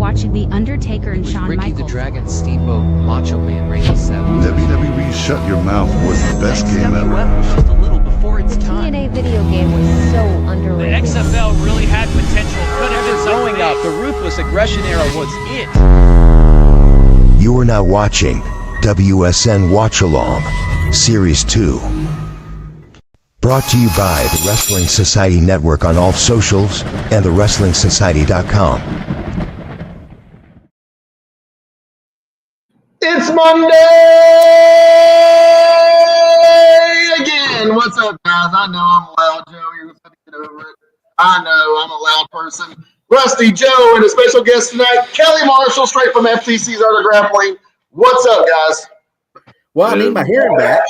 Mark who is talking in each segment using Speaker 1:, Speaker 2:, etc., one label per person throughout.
Speaker 1: watching The Undertaker and Shawn
Speaker 2: Ricky
Speaker 1: Michaels.
Speaker 2: the Dragon, Steamboat, Macho Man, Randy Savage.
Speaker 3: WWE Shut Your Mouth was the best game ever.
Speaker 2: XWF was just a little before its time.
Speaker 4: TNA video game was so
Speaker 5: The
Speaker 4: underrated.
Speaker 5: XFL really had potential. Could have been
Speaker 6: Growing up, the ruthless aggression era was it.
Speaker 7: You are now watching WSN Watch Along, Series 2. Brought to you by the Wrestling Society Network on all socials and thewrestlingsociety.com.
Speaker 8: It's Monday again. What's up, guys? I know I'm loud, Joe. You're going to get over it. I know I'm a loud person. Rusty, Joe, and a special guest tonight, Kelly Marshall, straight from FTC's Art of Grappling. What's up, guys?
Speaker 9: Well, I need my hearing back.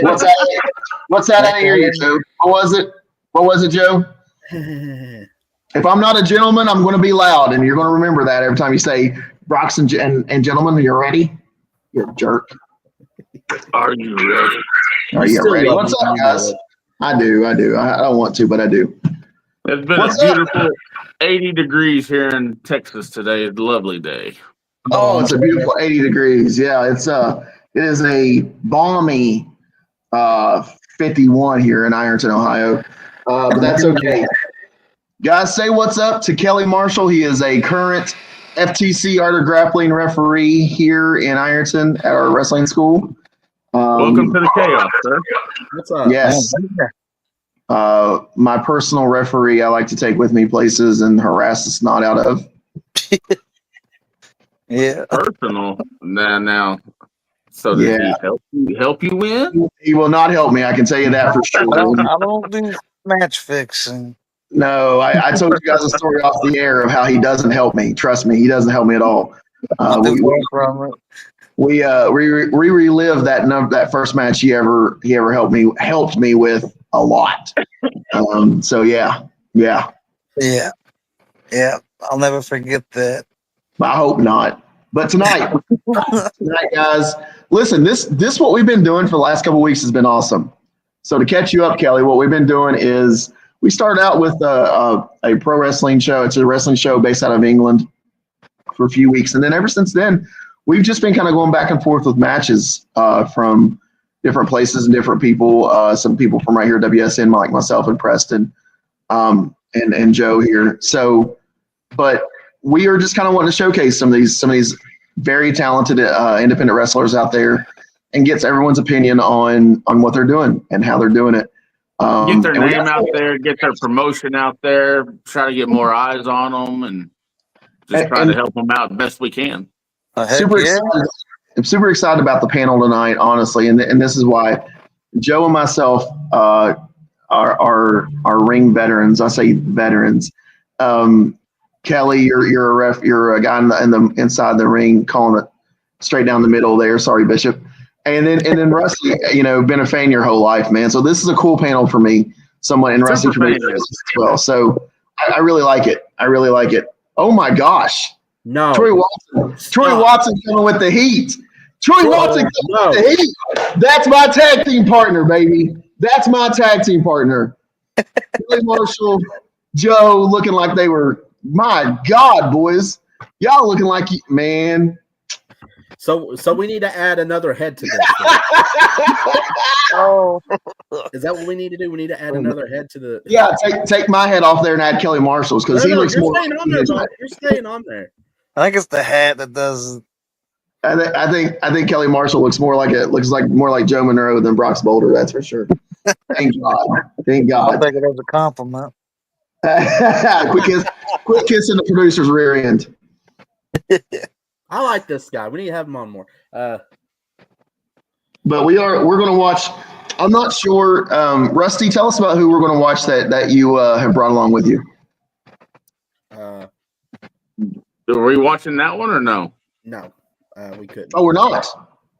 Speaker 8: What's that? What's that? I didn't hear you, Joe. What was it? What was it, Joe? If I'm not a gentleman, I'm going to be loud, and you're going to remember that every time you say Brox and gentlemen. You're ready? You're a jerk.
Speaker 10: Are you ready?
Speaker 8: Are you ready? What's up, guys? I do. I don't want to, but I do.
Speaker 10: It's been a beautiful 80 degrees here in Texas today. It's a lovely day.
Speaker 8: Oh, it's a beautiful 80 degrees. Yeah, it is a balmy 51 here in Ironton, Ohio. But that's okay. Guys, say what's up to Kelly Marshall. He is a current FTC Art of Grappling referee here in Ironton at our wrestling school.
Speaker 10: Welcome to the chaos, sir.
Speaker 9: What's up?
Speaker 8: Yes. My personal referee I like to take with me places and harass the snot out of.
Speaker 10: Yeah. Personal. Now. So does he help you win?
Speaker 8: He will not help me. I can tell you that for sure.
Speaker 11: I don't do match fixing.
Speaker 8: No, I told you guys a story off the air of how he doesn't help me. Trust me, he doesn't help me at all. We relived that first match he ever helped me with a lot. So yeah.
Speaker 11: I'll never forget that.
Speaker 8: I hope not. But tonight, guys, listen. This what we've been doing for the last couple of weeks has been awesome. So to catch you up, Kelly, what we've been doing is we started out with a pro wrestling show. It's a wrestling show based out of England for a few weeks, and then ever since then, we've just been kind of going back and forth with matches from different places and different people. Some people from right here, WSN, like myself and Preston, and Joe here. So, but we are just kind of wanting to showcase some of these very talented independent wrestlers out there and gets everyone's opinion on what they're doing and how they're doing it.
Speaker 10: Get their name out there, get their promotion out there, try to get more eyes on them, and just try to help them out the best we can.
Speaker 8: Excited. I'm super excited about the panel tonight, honestly, and this is why Joe and myself are ring veterans. I say veterans. Kelly, you're a ref. You're a guy in the inside the ring, calling it straight down the middle there. Sorry, Bishop. And then Rusty, been a fan your whole life, man. So this is a cool panel for me. Someone in wrestling community as well. So I really like it. Oh my gosh.
Speaker 9: No.
Speaker 8: Troy Watson coming with the heat. With the heat. That's my tag team partner, baby. That's my tag team partner. Kelly Marshall, Joe looking like they were, my God, boys. Y'all looking like, man.
Speaker 9: So we need to add another head to this.
Speaker 11: Oh.
Speaker 9: Is that what we need to do? We need to add another head to the.
Speaker 8: Yeah, take my head off there and add Kelly Marshall's because he looks more.
Speaker 9: You're staying on there.
Speaker 11: I think it's the hat that does.
Speaker 8: I think Kelly Marshall looks more like more like Joe Monroe than Brox Boulder. That's for sure. Thank God.
Speaker 11: I think it was a compliment.
Speaker 8: Quit kissing the producer's rear end.
Speaker 9: I like this guy. We need to have him on more.
Speaker 8: But we're going to watch. I'm not sure. Rusty, tell us about who we're going to watch that you have brought along with you.
Speaker 10: Are we watching that one or no?
Speaker 9: No, we couldn't.
Speaker 8: Oh, we're not.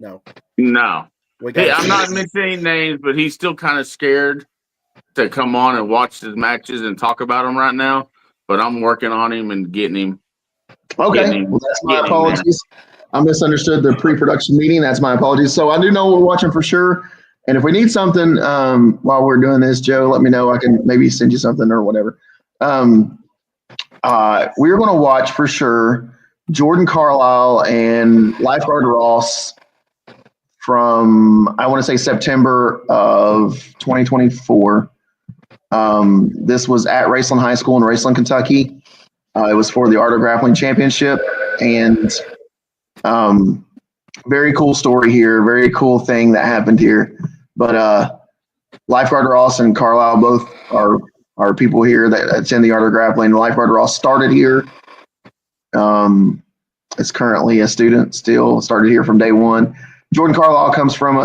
Speaker 9: No.
Speaker 10: Hey, I'm not mentioning names, but he's still kind of scared to come on and watch his matches and talk about them right now. But I'm working on him and getting him.
Speaker 8: Okay, well, that's my apologies. I misunderstood the pre-production meeting. That's my apologies. So I do know we're watching for sure. And if we need something while we're doing this, Joe, let me know. I can maybe send you something or whatever. We're going to watch for sure Jordan Carlisle and Lifeguard Ross from, I want to say, September of 2024. This was at Raceland High School in Raceland, Kentucky. It was for the Art of Grappling Championship. And very cool story here. Very cool thing that happened here. But Lifeguard Ross and Carlisle both are people here that attend the Art of Grappling. Lifeguard Ross started here. Is currently a student still, started here from day one. Jordan Carlisle comes from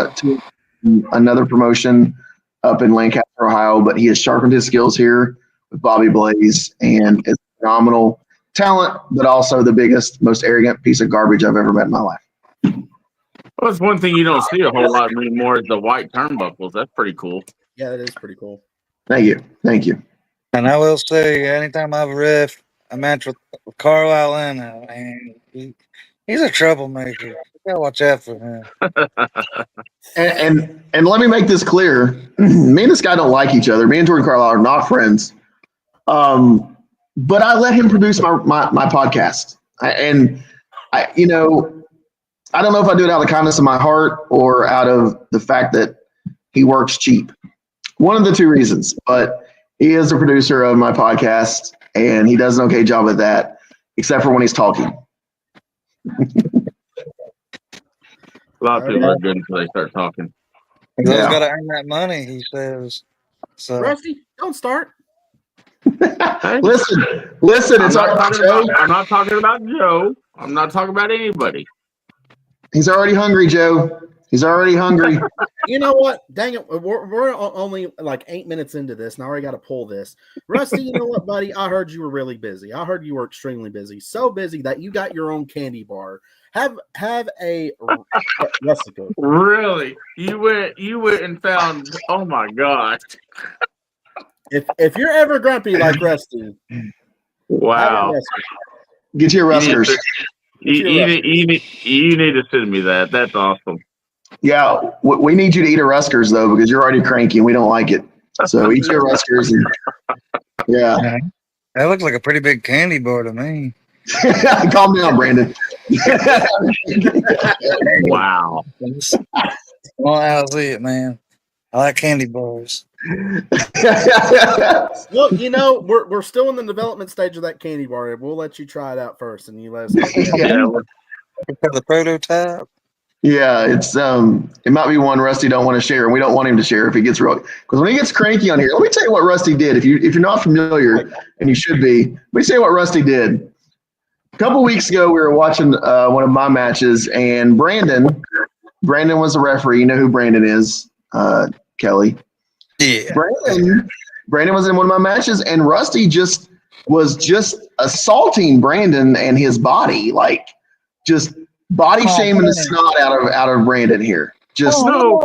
Speaker 8: another promotion up in Lancaster, Ohio, but he has sharpened his skills here with Bobby Blaze and is phenomenal talent, but also the biggest, most arrogant piece of garbage I've ever met in my life.
Speaker 10: Well, that's one thing you don't see a whole lot anymore is the white turnbuckles. That's pretty cool.
Speaker 9: Yeah, that is pretty cool.
Speaker 8: Thank you. Thank you.
Speaker 11: And I will say, anytime I've ref a match with Carlisle in it, man, he's a troublemaker. You gotta watch out for him.
Speaker 8: And let me make this clear. Me and this guy don't like each other. Me and Jordan Carlisle are not friends. But I let him produce my podcast. I don't know if I do it out of the kindness of my heart or out of the fact that he works cheap. One of the two reasons, but he is the producer of my podcast and he does an okay job at that, except for when he's talking.
Speaker 10: A lot of people are good until they start talking.
Speaker 11: He's always got to earn that money, he says. So,
Speaker 9: Rusty, don't start.
Speaker 8: Listen, it's our Joe.
Speaker 10: I'm not talking about Joe. I'm not talking about anybody.
Speaker 8: He's already hungry, Joe. He's already hungry.
Speaker 9: You know what? Dang it. We're only like 8 minutes into this, and I already got to pull this. Rusty, you know what, buddy? I heard you were really busy. I heard you were extremely busy. So busy that you got your own candy bar. Have a Rusty.
Speaker 10: Really? You went and found, oh my gosh.
Speaker 9: If you're ever grumpy like Rusty,
Speaker 10: wow.
Speaker 8: Get your Ruskers.
Speaker 10: You need to send me that. That's awesome.
Speaker 8: Yeah, we need you to eat a Ruskers though because you're already cranky and we don't like it. So eat your Ruskers. Yeah.
Speaker 11: That looks like a pretty big candy bar to me.
Speaker 8: Calm down, Brandon.
Speaker 10: Wow.
Speaker 11: Well, I'll see it, man. I like candy bars.
Speaker 9: Look, we're still in the development stage of that candy bar. We'll let you try it out first, and you let us know.
Speaker 11: The prototype.
Speaker 8: Yeah, it's it might be one Rusty don't want to share, and we don't want him to share if he gets real. Because when he gets cranky on here, let me tell you what Rusty did. If you're not familiar, and you should be, let me tell you what Rusty did. A couple weeks ago, we were watching one of my matches, and Brandon was the referee. You know who Brandon is, Kelly.
Speaker 11: Yeah.
Speaker 8: Brandon was in one of my matches, and Rusty was assaulting Brandon and his body, like just body shaming the snot out of Brandon here. Just
Speaker 10: no.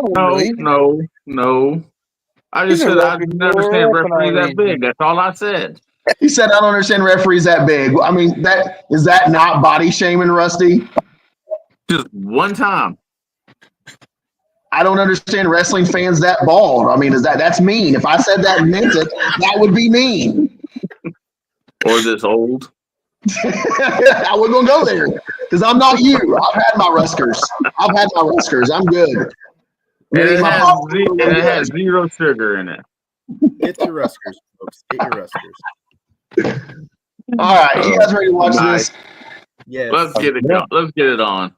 Speaker 10: I just said I didn't understand referee that big. That's all I said.
Speaker 8: He said I don't understand referees that big. I mean, is that not body shaming, Rusty?
Speaker 10: Just one time.
Speaker 8: I don't understand wrestling fans that bald. I mean, that's mean. If I said that and meant it, that would be mean.
Speaker 10: Or this old.
Speaker 8: I wasn't gonna go there because I'm not you. I've had my Ruskers. I'm good.
Speaker 10: And it has zero sugar in it.
Speaker 9: Get your Ruskers, folks. Get your Ruskers.
Speaker 8: All right, you guys ready to watch this?
Speaker 9: Yes.
Speaker 10: Let's get it going. Let's get it on.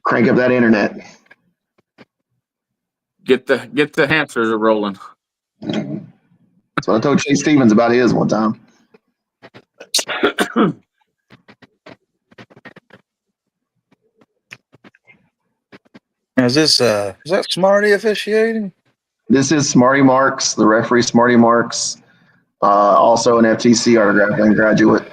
Speaker 8: Crank up that internet.
Speaker 10: Get the hamsters rolling.
Speaker 8: That's what I told Chase Stevens about his one time.
Speaker 11: Is that Smarty officiating?
Speaker 8: This is Smarty Marks, the referee Smarty Marks, also an FTC Art of Grappling graduate.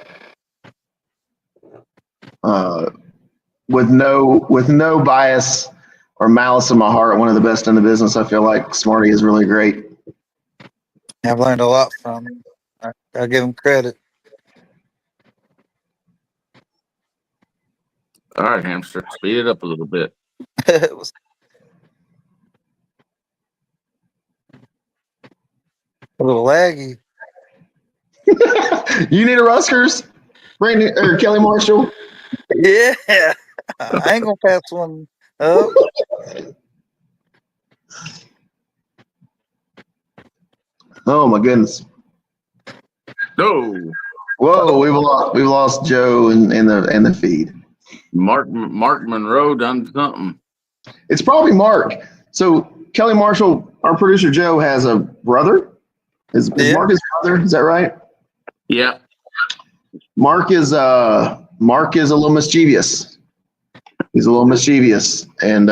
Speaker 8: With no bias or malice in my heart, one of the best in the business. I feel like Smarty is really great.
Speaker 11: I've learned a lot from him. I give him credit.
Speaker 10: All right, hamster, speed it up a little bit.
Speaker 11: It was a little laggy.
Speaker 8: You need a Ruskers, Brandon or Kelly Marshall.
Speaker 11: Yeah. I ain't gonna pass one up.
Speaker 8: Oh my goodness!
Speaker 10: No,
Speaker 8: Whoa, we've lost Joe in the feed.
Speaker 10: Mark Monroe done something.
Speaker 8: It's probably Mark. So Kelly Marshall, our producer Joe, has a brother. Is
Speaker 11: Yeah.
Speaker 8: Mark his brother? Is that right?
Speaker 10: Yeah,
Speaker 8: Mark is a little mischievous. He's a little mischievous and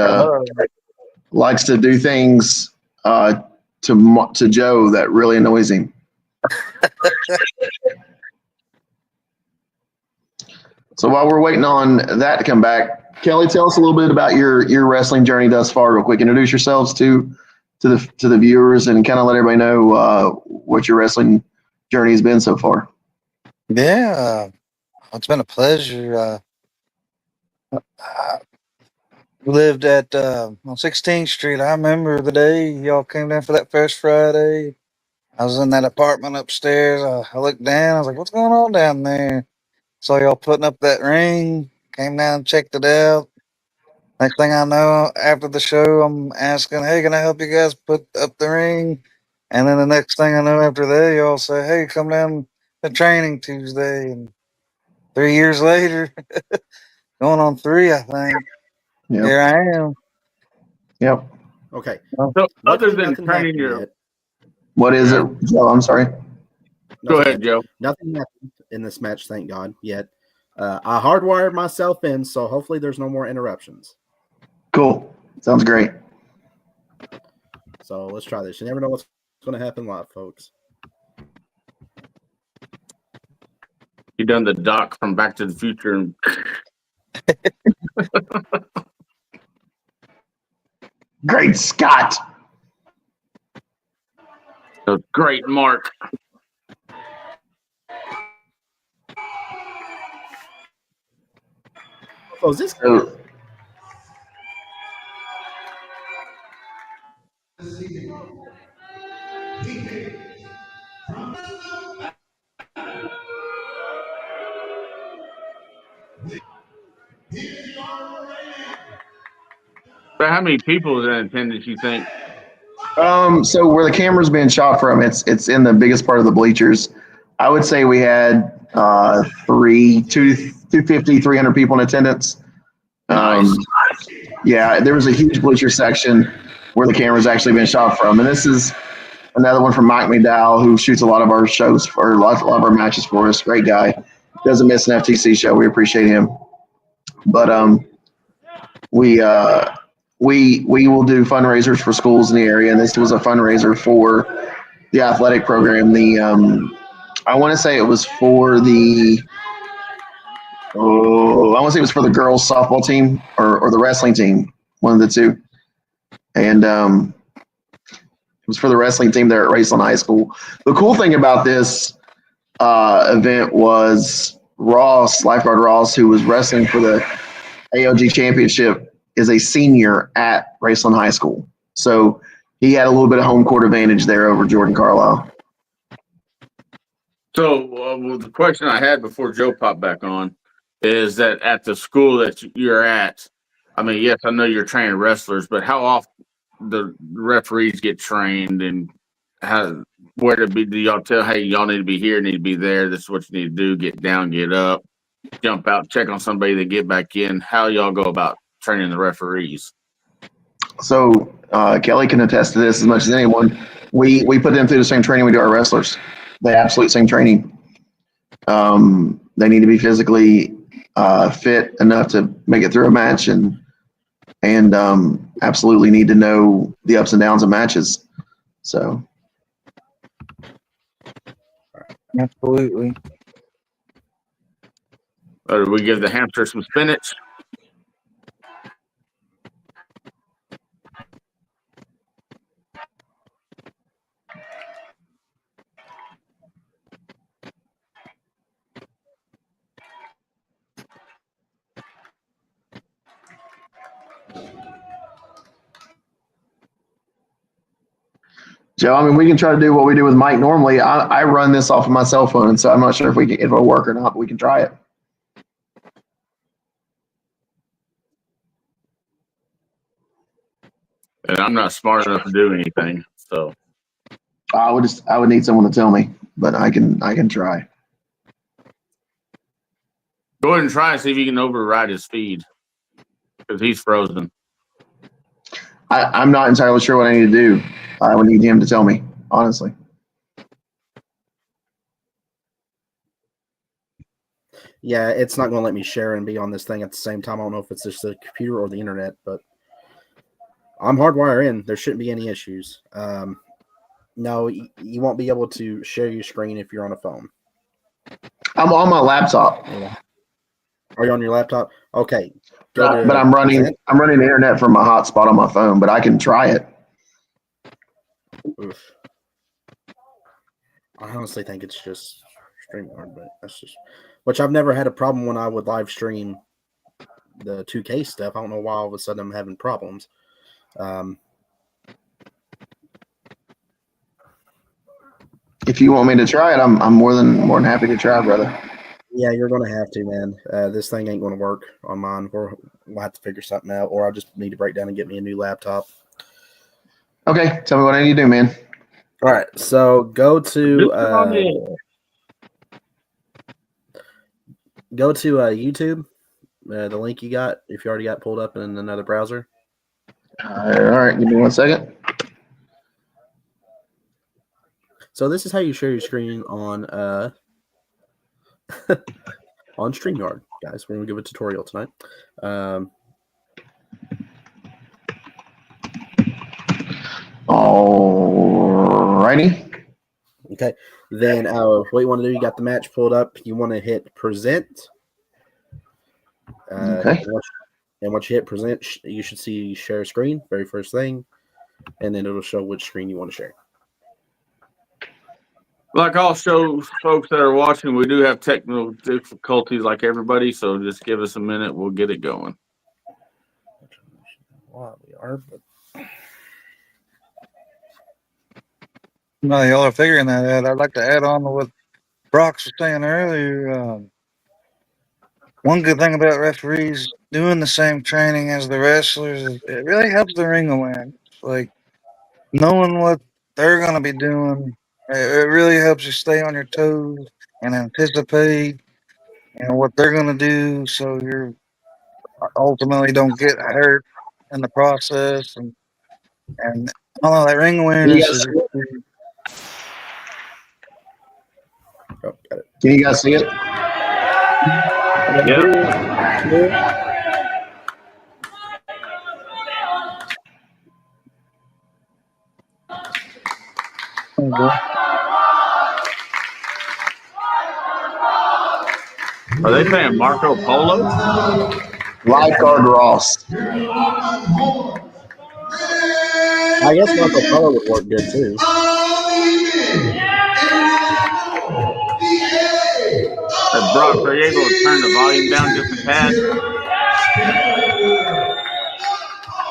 Speaker 8: likes to do things to Joe that really annoys him. So while we're waiting on that to come back, Kelly, tell us a little bit about your wrestling journey thus far, real quick. Introduce yourselves to the viewers and kind of let everybody know what your wrestling journey has been so far.
Speaker 11: Yeah. It's been a pleasure. I lived at on 16th Street. I remember the day y'all came down for that first Friday. I was in that apartment upstairs. I looked down. I was like, "What's going on down there?" Saw y'all putting up that ring. Came down, checked it out. Next thing I know, after the show, I'm asking, "Hey, can I help you guys put up the ring?" And then the next thing I know, after that, y'all say, "Hey, come down to training Tuesday." And 3 years later, going on 3, I think.
Speaker 8: Yep.
Speaker 11: Here I am.
Speaker 8: Yep.
Speaker 9: Okay.
Speaker 10: So other
Speaker 9: Luckily,
Speaker 10: than
Speaker 9: nothing
Speaker 10: training
Speaker 9: happened
Speaker 10: your,
Speaker 9: yet.
Speaker 8: What is it, Joe? I'm sorry.
Speaker 10: go
Speaker 9: Nothing
Speaker 10: ahead,
Speaker 9: happened.
Speaker 10: Joe.
Speaker 9: Nothing happened in this match, thank God, yet. I hardwired myself in, so hopefully there's no more interruptions.
Speaker 8: Cool. Sounds great.
Speaker 9: So let's try this. You never know what's going to happen live, folks.
Speaker 10: You done the Doc from Back to the Future and
Speaker 8: Great Scott.
Speaker 10: the great Mark.
Speaker 9: Oh, is this?
Speaker 8: So,
Speaker 10: But how many people is in attendance, you think?
Speaker 8: so where the camera's being shot from, it's in the biggest part of the bleachers. I would say we had 250, 300 people in attendance.
Speaker 10: Nice.
Speaker 8: Yeah, there was a huge bleacher section where the camera's actually been shot from. And this is another one from Mike McDowell, who shoots a lot of our shows or a lot of our matches for us. Great guy. Doesn't miss an FTC show. We appreciate him. But we will do fundraisers for schools in the area, and this was a fundraiser for the athletic program. The I want to say it was for the I want to say it was for the girls softball team or the wrestling team, one of the two, and it was for the wrestling team there at Raceland High School. The cool thing about this event was lifeguard Ross, who was wrestling for the AOG championship, is a senior at Raceland High School. So he had a little bit of home court advantage there over Jordan Carlisle.
Speaker 10: So well, the question I had before Joe popped back on is that at the school that you're at, I mean, yes, I know you're training wrestlers, but how often the referees get trained and where to be? Do y'all tell, hey, y'all need to be here, need to be there. This is what you need to do. Get down, get up, jump out, check on somebody, then get back in. How y'all go about training the referees?
Speaker 8: So Kelly can attest to this as much as anyone. We put them through the same training we do our wrestlers. The absolute same training. They need to be physically fit enough to make it through a match, and absolutely need to know the ups and downs of matches. So
Speaker 11: Absolutely.
Speaker 10: Or do we give the hamster some spinach?
Speaker 8: Joe, I mean, we can try to do what we do with Mike normally. I run this off of my cell phone, so I'm not sure if it'll work or not, but we can try it.
Speaker 10: And I'm not smart enough to do anything, so
Speaker 8: I would need someone to tell me, but I can try.
Speaker 10: go ahead and try and see if you can override his feed because he's frozen.
Speaker 8: I'm not entirely sure what I need to do. I would need him to tell me, honestly.
Speaker 9: Yeah, it's not going to let me share and be on this thing at the same time. I don't know if it's just the computer or the internet, but I'm hardwired in. There shouldn't be any issues. No, you won't be able to share your screen if you're on a phone.
Speaker 8: I'm on my laptop.
Speaker 9: Are you on your laptop? Okay.
Speaker 8: But I'm running the internet from my hotspot on my phone, but I can try it.
Speaker 9: Oof. I honestly think it's just StreamYard, but that's just which I've never had a problem when I would live stream the 2K stuff. I don't know why all of a sudden I'm having problems.
Speaker 8: If you want me to try it, I'm more than happy to try, brother.
Speaker 9: Yeah, you're going to have to, man. This thing ain't going to work on mine. We'll have to figure something out, or I'll just need to break down and get me a new laptop.
Speaker 8: Okay, tell me what I need to do, man.
Speaker 9: All right, so go to YouTube. The link you got, if you already got pulled up in another browser.
Speaker 8: All right, give me 1 second.
Speaker 9: So this is how you share your screen on on StreamYard, guys. We're gonna give a tutorial tonight.
Speaker 8: Alrighty.
Speaker 9: Okay. Then what you want to do? You got the match pulled up. You want to hit present.
Speaker 8: Okay.
Speaker 9: And once you hit present, you should see share screen, very first thing, and then it'll show which screen you want to share.
Speaker 10: Like I'll show folks that are watching, we do have technical difficulties like everybody, so just give us a minute. We'll get it going.
Speaker 9: Well, we are, but
Speaker 11: No, y'all are figuring that out. I'd like to add on to what Brox was saying earlier. One good thing about referees doing the same training as the wrestlers is it really helps the ring awareness. Like knowing what they're going to be doing, it really helps you stay on your toes and anticipate what they're going to do, so you're ultimately don't get hurt in the process. And I don't know, that ring awareness is.
Speaker 9: oh, got it.
Speaker 8: Can you guys see it?
Speaker 10: Yeah. Are they playing Marco Polo?
Speaker 8: Lifeguard Ross.
Speaker 9: I guess Marco Polo would work good too.
Speaker 10: Brock, are you able to turn the volume down just a tad?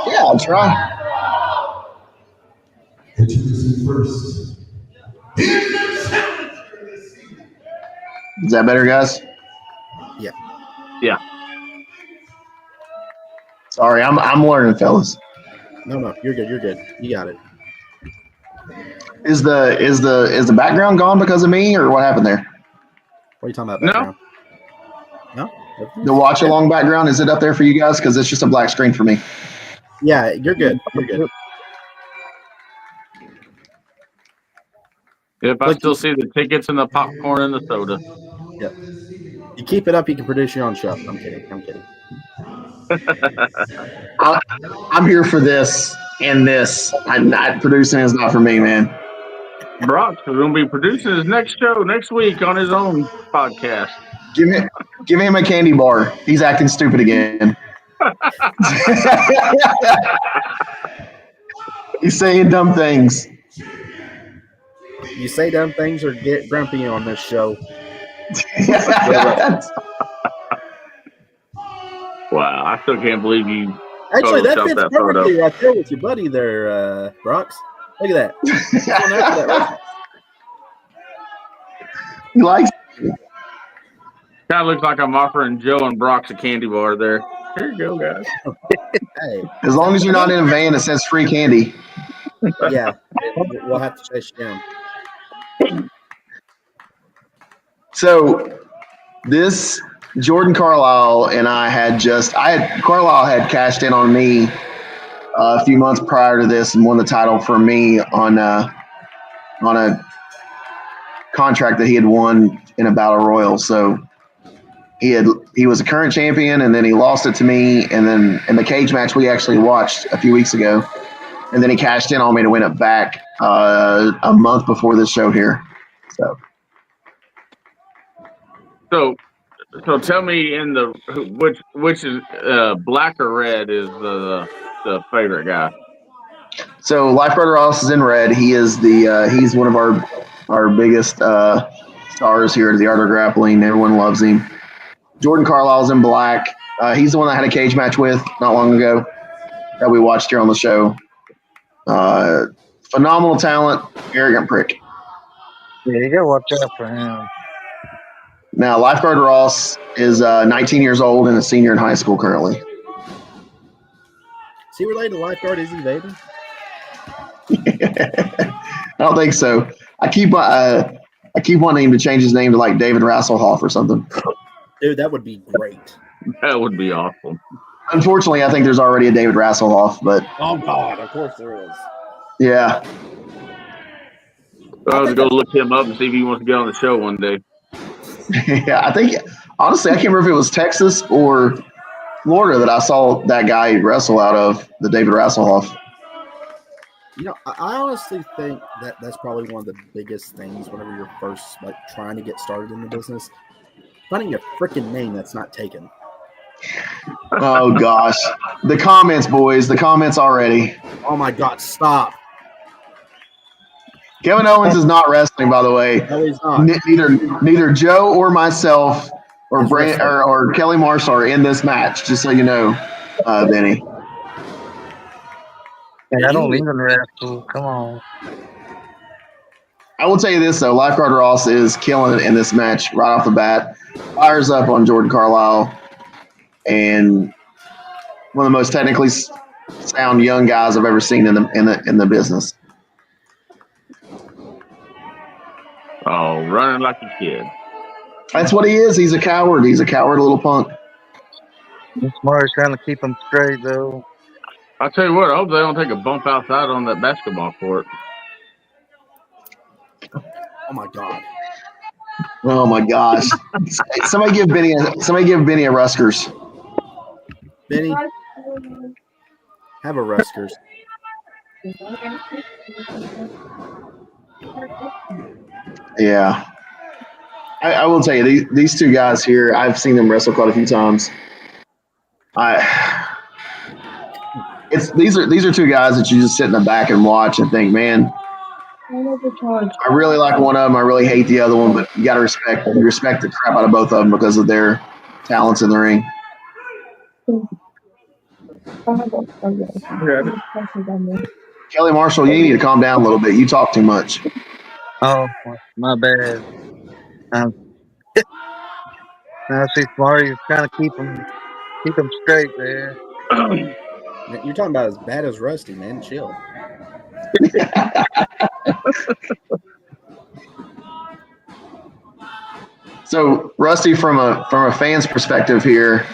Speaker 8: Yeah, I'll try.
Speaker 4: Introducing first.
Speaker 8: Is that better, guys?
Speaker 9: Yeah.
Speaker 10: Yeah.
Speaker 8: Sorry, I'm learning, fellas.
Speaker 9: No, you're good. You're good. You got it.
Speaker 8: Is the background gone because of me, or what happened there?
Speaker 9: What are you talking about? Background? No.
Speaker 8: The watch along background, is it up there for you guys? Because it's just a black screen for me.
Speaker 9: Yeah, you're good. You're good.
Speaker 10: Yep, I still see the tickets and the popcorn and the soda.
Speaker 9: Yep. You keep it up, you can produce your own show. I'm kidding.
Speaker 8: I'm here for this and this. Producing is not for me, man.
Speaker 10: Brock is going to be producing his next show next week on his own podcast.
Speaker 8: Give him a candy bar. He's acting stupid again. He's saying dumb things.
Speaker 9: You say dumb things or get grumpy on this show.
Speaker 10: Wow, I still can't believe you.
Speaker 9: Actually, that fits
Speaker 10: that
Speaker 9: perfectly right there with your buddy there, Brox. Look at that. He's going after that right.
Speaker 8: He likes.
Speaker 10: Kind of looks like I'm offering Joe and Brock's a candy bar there. Here you go, guys.
Speaker 9: Hey,
Speaker 8: As long as you're not in a van that says free candy.
Speaker 9: yeah, we'll have to chase you down.
Speaker 8: So this Jordan Carlisle and I had Carlisle had cashed in on me a few months prior to this and won the title for me on a contract that he had won in a battle royal. So he was a current champion, and then he lost it to me, and then in the cage match we actually watched a few weeks ago, and then he cashed in on me to win it back a month before this show here.
Speaker 10: So tell me which is black or red is the favorite guy.
Speaker 8: So Lifeguard Ross is in red. He is he's one of our biggest stars here at the Art of Grappling. Everyone loves him. Jordan Carlisle's in black. He's the one I had a cage match with not long ago that we watched here on the show. Phenomenal talent, arrogant prick.
Speaker 11: Yeah, you gotta watch out for him.
Speaker 8: Now, Lifeguard Ross is 19 years old and a senior in high school currently.
Speaker 9: Is he related to Lifeguard Izzy Vader?
Speaker 8: I don't think so. I keep wanting him to change his name to like David Hasselhoff or something.
Speaker 9: Dude, that would be great.
Speaker 10: That would be awesome.
Speaker 8: Unfortunately, I think there's already a David Hasselhoff, but
Speaker 9: oh god, of course there is.
Speaker 8: Yeah.
Speaker 10: I'll have to go look him up and see if he wants to get on the show one day.
Speaker 8: Yeah, I think honestly, I can't remember if it was Texas or Florida that I saw that guy wrestle out of, the David Hasselhoff.
Speaker 9: You know, I honestly think that that's probably one of the biggest things whenever you're first like trying to get started in the business. Finding a freaking name that's not taken.
Speaker 8: Oh gosh, the comments, boys, the comments already.
Speaker 9: Oh my god, stop!
Speaker 8: Kevin Owens is not wrestling, by the way.
Speaker 9: No, he's not.
Speaker 8: Neither Joe or myself or Brand or Kelly Marshall are in this match. Just so you know, Benny.
Speaker 11: I don't even wrestle. Come on.
Speaker 8: I will tell you this though, Lifeguard Ross is killing it in this match right off the bat. Fires up on Jordan Carlisle, and one of the most technically sound young guys I've ever seen in the business.
Speaker 10: Oh, running like a kid.
Speaker 8: That's what he is. He's a coward. He's a coward little punk.
Speaker 11: Smart trying to keep him straight though.
Speaker 10: I'll tell you what, I hope they don't take a bump outside on that basketball court.
Speaker 9: Oh my god.
Speaker 8: Oh my gosh. Somebody give Benny a Ruskers.
Speaker 9: Benny, have a Ruskers.
Speaker 8: Yeah. I will tell you, these two guys here, I've seen them wrestle quite a few times. These are two guys that you just sit in the back and watch and think, man, I really like one of them. I really hate the other one, but you got to respect the crap out of both of them because of their talents in the ring. Kelly Marshall, you need to calm down a little bit. You talk too much.
Speaker 11: Oh, my bad. I see Smarty's trying to keep him straight there.
Speaker 9: You're talking about as bad as Rusty, man. Chill.
Speaker 8: So, Rusty, from a fan's perspective here,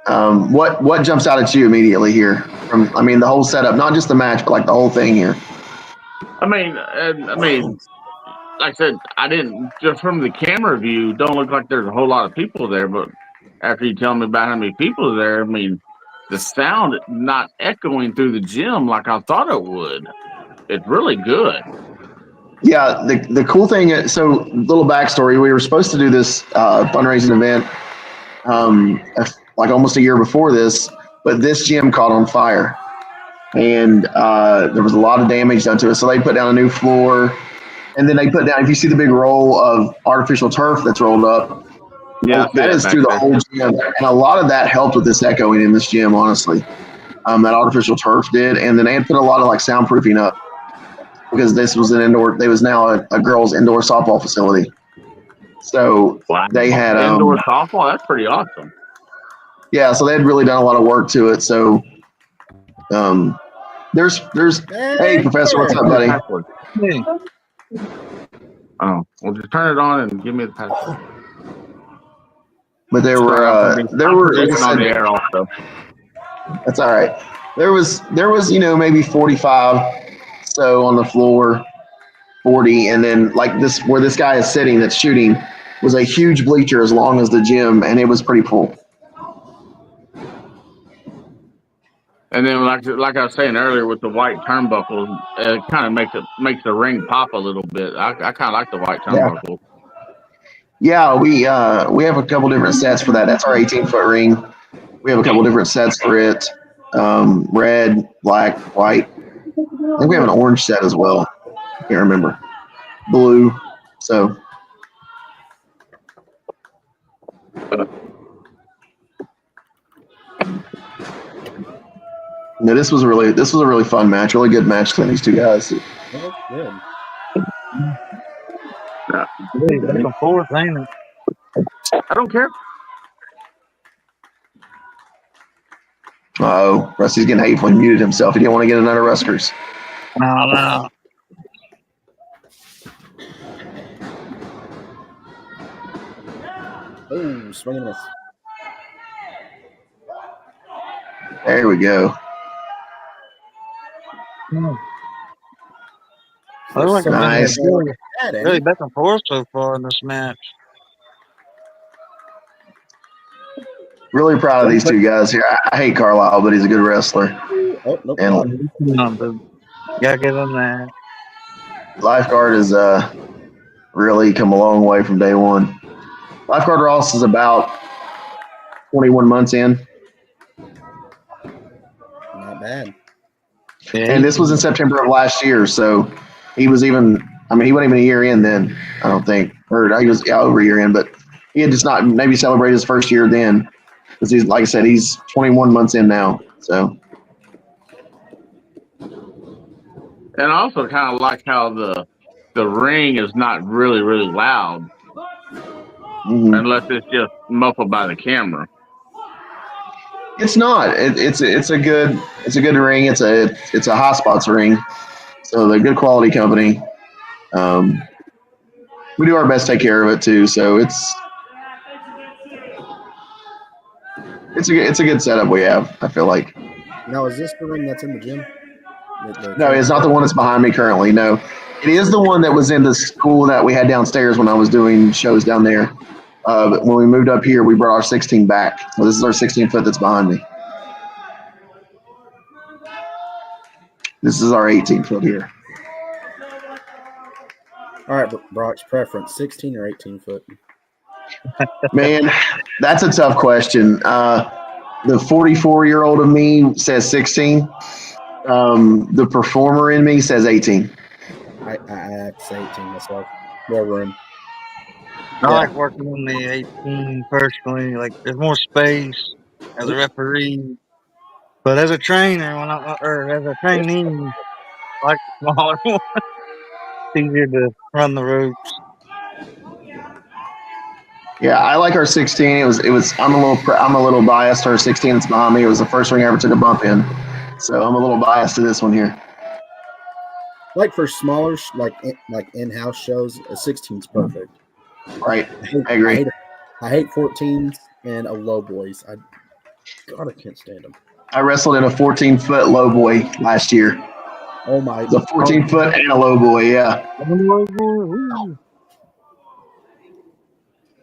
Speaker 8: what jumps out at you immediately here? The whole setup, not just the match, but like the whole thing here.
Speaker 10: I mean, like I said, I didn't just from the camera view. Don't look like there's a whole lot of people there, but after you tell me about how many people are there, I mean, the sound not echoing through the gym like I thought it would. It's really good.
Speaker 8: Yeah, the cool thing. So, little backstory: we were supposed to do this fundraising event like almost a year before this, but this gym caught on fire, and there was a lot of damage done to it. So they put down a new floor, and then they put down. If you see the big roll of artificial turf that's rolled up,
Speaker 10: yeah,
Speaker 8: that is through the whole gym, and a lot of that helped with this echoing in this gym, honestly. That artificial turf did, and then they had put a lot of like soundproofing up because this was an indoor. They was now a girls' indoor softball facility. So
Speaker 10: Wow.
Speaker 8: they had
Speaker 10: Indoor softball. That's pretty awesome.
Speaker 8: yeah. So they had really done a lot of work to it. So there's hey Professor, what's up, buddy?
Speaker 11: Hey,
Speaker 10: Oh, well, just turn it on and give me the password.
Speaker 8: But there
Speaker 10: Sorry,
Speaker 8: were
Speaker 10: I'm
Speaker 8: like I
Speaker 10: on the
Speaker 8: said,
Speaker 10: air also.
Speaker 8: that's all right. There was maybe 45 so on the floor, 40, and then like this where this guy is sitting that's shooting was a huge bleacher as long as the gym, and it was pretty full.
Speaker 10: And then, like I was saying earlier, with the white turnbuckles, it kind of makes the ring pop a little bit. I kind of like the white turnbuckle.
Speaker 8: Yeah, we have a couple different sets for that. That's our 18-foot ring. We have a couple different sets for it. Red, black, white. I think we have an orange set as well. Can't remember. Blue. So no, this was a really fun match, really good match between these two guys.
Speaker 9: Oh, good.
Speaker 11: hey, back and forth, ain't it?
Speaker 10: I don't care.
Speaker 8: Oh, Rusty's getting hateful. He muted himself. He didn't want to get another Ruskers.
Speaker 11: No.
Speaker 9: Oh, swing and miss.
Speaker 8: There we go.
Speaker 11: I like
Speaker 8: Nice.
Speaker 11: really back and forth so far in this match.
Speaker 8: Really proud of these two guys here. I hate Carlisle, but he's a good wrestler.
Speaker 9: Oh, no
Speaker 8: And
Speaker 11: Gotta get in there.
Speaker 8: Lifeguard has really come a long way from day one. Lifeguard Ross is about 21 months in.
Speaker 9: Not bad.
Speaker 8: And this was in September of last year, so he wasn't even a year in then, I don't think. Or he was over a year in, but he had just not maybe celebrated his first year then. Because he's, like I said, he's 21 months in now. So.
Speaker 10: And I also kind of like how the ring is not really, really loud.
Speaker 8: Mm-hmm.
Speaker 10: Unless it's just muffled by the camera.
Speaker 8: It's not. It's a good ring. It's a Hot Spots ring. So they're a good quality company. We do our best to take care of it too. So it's a good setup we have. I feel like.
Speaker 9: Now, is this the ring that's in the gym?
Speaker 8: No, it's not the one that's behind me currently. No, it is the one that was in the school that we had downstairs when I was doing shows down there. But when we moved up here, we brought our 16 back. So this is our 16-foot that's behind me. This is our 18-foot here.
Speaker 9: All right, Brock's preference, 16 or 18 foot?
Speaker 8: Man, that's a tough question. The 44-year-old of me says 16. The performer in me says 18.
Speaker 9: I have to say 18 myself. More room.
Speaker 11: I like working on the 18 personally. Like, there's more space as a referee. But as a trainer, as a trainee, I like the smaller one. It's easier to run the ropes.
Speaker 8: Yeah, I like our 16. It was. I'm a little biased. Our 16 that's behind me. It was the first ring I ever took a bump in, so I'm a little biased to this one here.
Speaker 9: Like for smaller, like in-house shows, a 16 is perfect.
Speaker 8: Right, I agree.
Speaker 9: I hate 14s and a low boys. God, I can't stand them.
Speaker 8: I wrestled in a 14-foot low boy last year.
Speaker 9: Oh my!
Speaker 8: It's a 14-foot and a low boy. Yeah.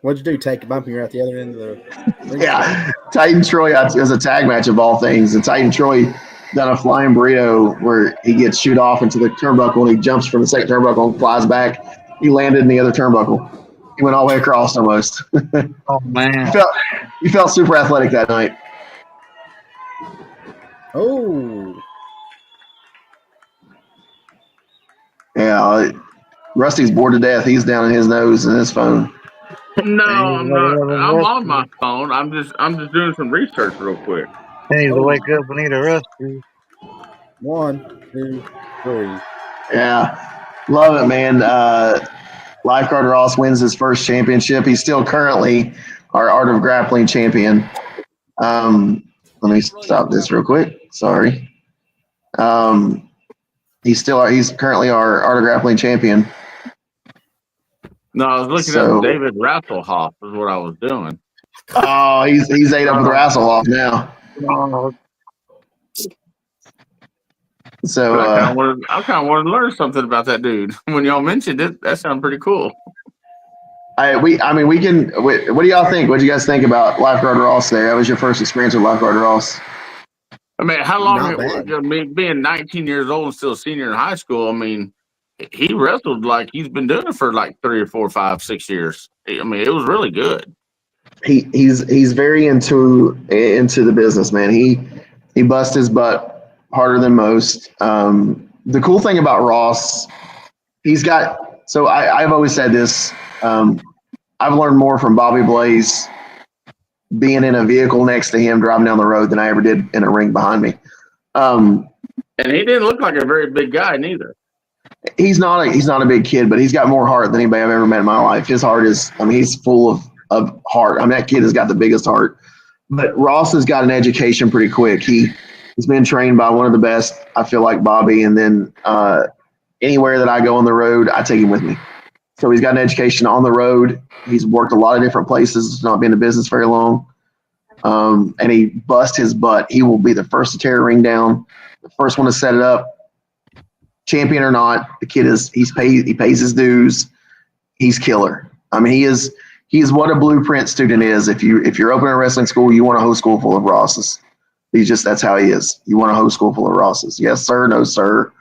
Speaker 9: What'd you do? Take a bump and you're at the other end of the.
Speaker 8: Yeah, Titan Troy is a tag match of all things. And Titan Troy done a flying burrito where he gets shoot off into the turnbuckle and he jumps from the second turnbuckle and flies back. He landed in the other turnbuckle. He went all the way across almost.
Speaker 11: Oh man!
Speaker 8: He felt super athletic that night.
Speaker 9: Oh.
Speaker 8: Yeah, Rusty's bored to death. He's down in his nose and his phone.
Speaker 10: No, I'm not. I'm on my phone. I'm just doing some research real quick.
Speaker 11: I need to wake up and eat a rusty.
Speaker 9: 1, 2, 3.
Speaker 8: Yeah, love it, man. Lifeguard Ross wins his first championship. He's still currently our Art of Grappling champion. Let me stop this real quick. Sorry. He's currently our Art of Grappling champion.
Speaker 10: No, I was looking up David Rasselhoff is what I was doing.
Speaker 8: Oh, he's ate up with Rasselhoff now. So
Speaker 10: I kind of wanted to learn something about that dude. When y'all mentioned it, that sounded pretty cool.
Speaker 8: we can. What do y'all think? What do you guys think about Lifeguard Ross there? That was your first experience with Lifeguard Ross.
Speaker 10: I mean, how long? Being 19 years old and still a senior in high school. I mean, he wrestled like he's been doing it for like 3 or 4, 5, 6 years. I mean, it was really good.
Speaker 8: He's very into the business, man. He busts his butt harder than most. The cool thing about Ross, he's got. So I've always said this. I've learned more from Bobby Blaze being in a vehicle next to him driving down the road than I ever did in a ring behind me.
Speaker 10: And he didn't look like a very big guy neither.
Speaker 8: He's not a big kid, but he's got more heart than anybody I've ever met in my life. His heart is, he's full of heart. I mean, that kid has got the biggest heart. But Ross has got an education pretty quick. He's been trained by one of the best, I feel like, Bobby. And then anywhere that I go on the road, I take him with me. So he's got an education on the road. He's worked a lot of different places, not been in business very long. And he busts his butt. He will be the first to tear a ring down, the first one to set it up. Champion or not, the kid he pays his dues. He's killer. I mean, he is what a blueprint student is. If you're opening a wrestling school, you want a whole school full of Rosses. That's how he is. You want a whole school full of Rosses. Yes, sir. No, sir.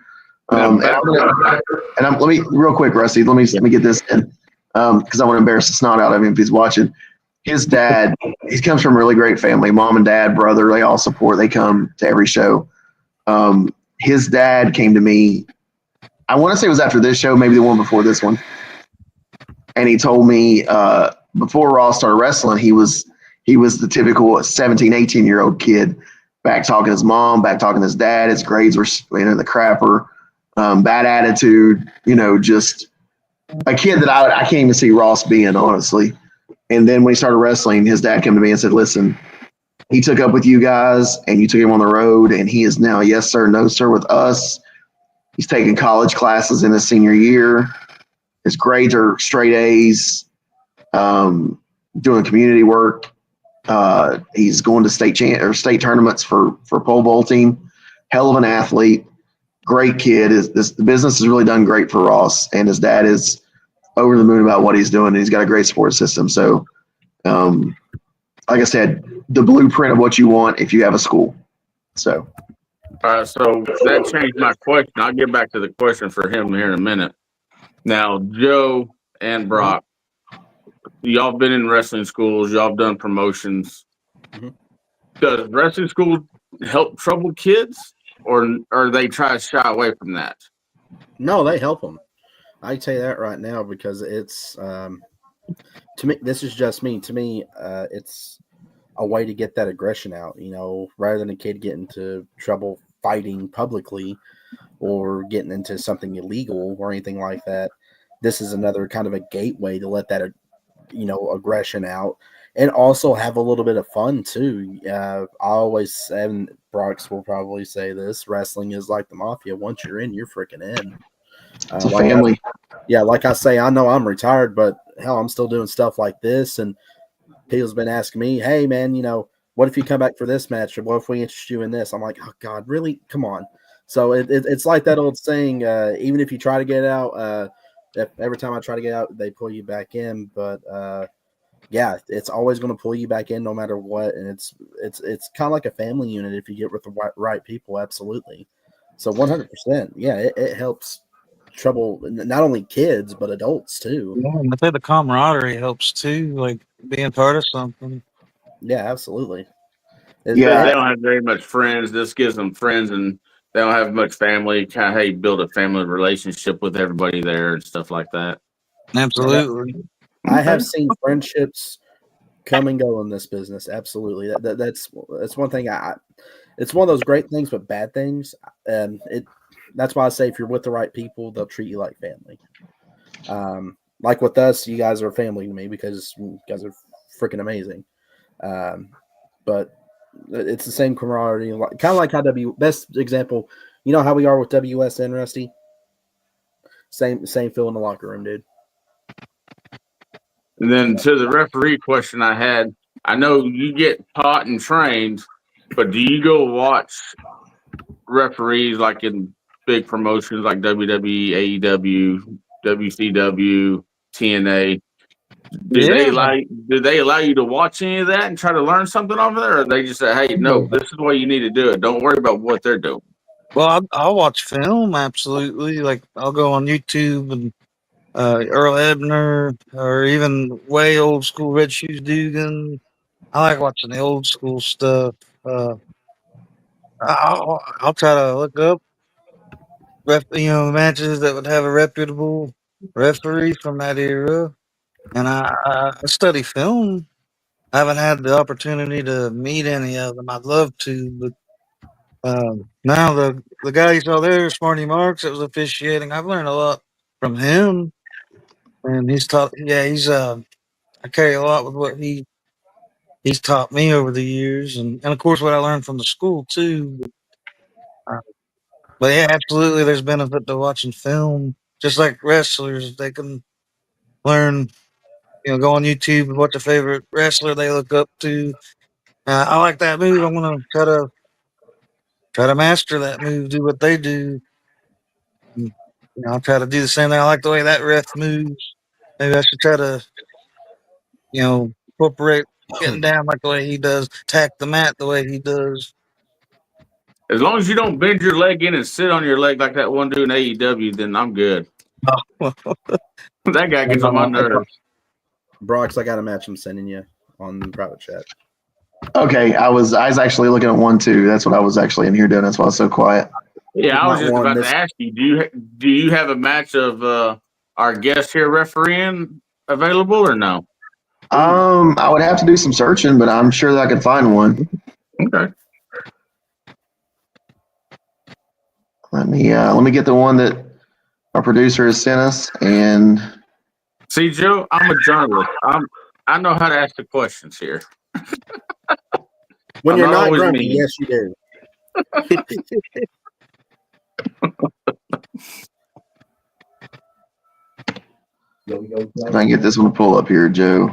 Speaker 8: Let me real quick, Rusty. Let me get this in because I want to embarrass the snot out of him if he's watching. His dad, he comes from a really great family. Mom and dad, brother, they all support. They come to every show. His dad came to me. I want to say it was after this show, maybe the one before this one. And he told me before Ross started wrestling, he was the typical 17, 18-year-old kid, back talking to his mom, back talking to his dad. His grades were the crapper, bad attitude, just a kid that I can't even see Ross being, honestly. And then when he started wrestling, his dad came to me and said, listen, he took up with you guys and you took him on the road, and he is now yes, sir, no, sir with us. He's taking college classes in his senior year. His grades are straight A's, doing community work. He's going to state tournaments for pole vaulting. Hell of an athlete. Great kid. The business has really done great for Ross, and his dad is over the moon about what he's doing. And he's got a great support system. So, like I said, the blueprint of what you want if you have a school. So.
Speaker 10: All right, so that changed my question. I'll get back to the question for him here in a minute. Now, Joe and Brock, y'all been in wrestling schools. Y'all have done promotions. Mm-hmm. Does wrestling school help troubled kids, or they try to shy away from that?
Speaker 9: No, they help them. I tell you that right now because it's to me. This is just me. To me, it's a way to get that aggression out. Rather than a kid getting into trouble fighting publicly or getting into something illegal or anything like that. This is another kind of a gateway to let that, aggression out and also have a little bit of fun too. I always, and Brox will probably say this, wrestling is like the mafia. Once you're in, you're freaking in.
Speaker 8: It's a family.
Speaker 9: Like I say, I know I'm retired, but hell, I'm still doing stuff like this. And people's been asking me, hey man, what if you come back for this match? Or what if we interest you in this? I'm like, oh God, really? Come on. So it's like that old saying, even if you try to get out, every time I try to get out, they pull you back in. But yeah, it's always going to pull you back in no matter what. And it's kind of like a family unit if you get with the right people. Absolutely. So 100%. Yeah, it helps trouble not only kids, but adults too.
Speaker 11: Yeah, I think the camaraderie helps too, like being part of something.
Speaker 9: Yeah, absolutely.
Speaker 10: They don't have very much friends. This gives them friends, and they don't have much family. Kind of how you build a family relationship with everybody there and stuff like that.
Speaker 11: Absolutely.
Speaker 9: I have seen friendships come and go in this business. Absolutely. That's one thing. It's one of those great things, but bad things. And that's why I say if you're with the right people, they'll treat you like family. Like with us, you guys are family to me because you guys are freaking amazing. But it's the same camaraderie, kind of like how best example. You know how we are with WSN, Rusty. Same feel in the locker room, dude.
Speaker 10: And then to the referee question I had, I know you get taught and trained, but do you go watch referees like in big promotions like WWE, AEW, WCW, TNA? Do they allow you to watch any of that and try to learn something over there, or they just say, "Hey, no, this is what you need to do. It. Don't worry about what they're doing."
Speaker 11: Well, I'll watch film, absolutely. Like, I'll go on YouTube and Earl Ebner, or even way old school Red Shoes Dugan. I like watching the old school stuff. I'll try to look up, matches that would have a reputable referee from that era, and I study film. I haven't had the opportunity to meet any of them. I'd love to, but now the guy you saw there, Smarty Marks, that was officiating. I've learned a lot from him, and he's taught. Yeah, I carry a lot with what he's taught me over the years, and of course what I learned from the school too. But yeah, absolutely, there's benefit to watching film. Just like wrestlers, they can learn. Go on YouTube and watch a favorite wrestler they look up to. I like that move. I'm gonna try to master that move. Do what they do. And, I'll try to do the same thing. I like the way that ref moves. Maybe I should try to, incorporate getting down like the way he does, tack the mat the way he does.
Speaker 10: As long as you don't bend your leg in and sit on your leg like that one dude in AEW, then I'm good. That guy gets on my nerves.
Speaker 9: Brox, I got a match I'm sending you on the private chat.
Speaker 8: Okay, I was actually looking at one too. That's what I was actually in here doing. That's why I was so quiet.
Speaker 10: Yeah, I was just about to ask you. Do you have a match of our guest here refereeing available or no?
Speaker 8: I would have to do some searching, but I'm sure that I could find one.
Speaker 10: Okay.
Speaker 8: Let me get the one that our producer has sent us. And
Speaker 10: see, Joe, I'm a journalist. I know how to ask the questions here.
Speaker 9: When you're not grumpy, yes, you do.
Speaker 8: If I can get this one to pull up here, Joe.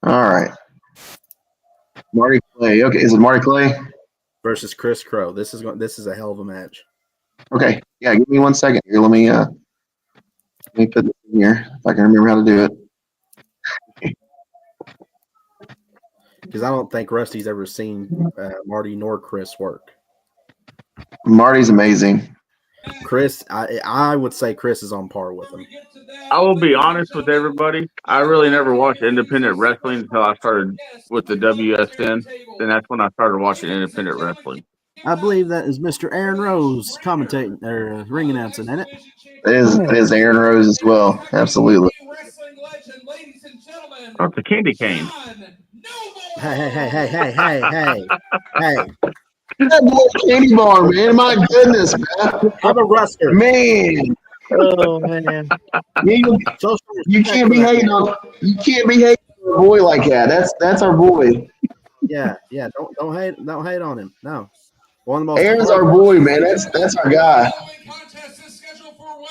Speaker 8: All right. Marty Clay. Okay, is it Marty Clay
Speaker 9: versus Chris Crow? This is a hell of a match.
Speaker 8: Okay. Yeah, give me 1 second here. Let me put this in here if I can remember how to do it.
Speaker 9: Because I don't think Rusty's ever seen Marty nor Chris work.
Speaker 8: Marty's amazing.
Speaker 9: Chris, I would say Chris is on par with him.
Speaker 10: I will be honest with everybody. I really never watched independent wrestling until I started with the WSN. Then that's when I started watching independent wrestling.
Speaker 9: I believe that is Mr. Aaron Rose commentating or ring announcing, isn't it?
Speaker 8: It is Aaron Rose as well. Absolutely.
Speaker 10: Oh, it's a candy cane.
Speaker 9: Hey.
Speaker 8: That boy candy bar, man. My goodness, man.
Speaker 9: I'm a wrestler.
Speaker 8: Man.
Speaker 11: Oh man.
Speaker 8: You can't be hating on a boy like that. That's our boy.
Speaker 9: Yeah. Don't hate on him. No. One of the most
Speaker 8: Aaron's our boy, man. That's our guy.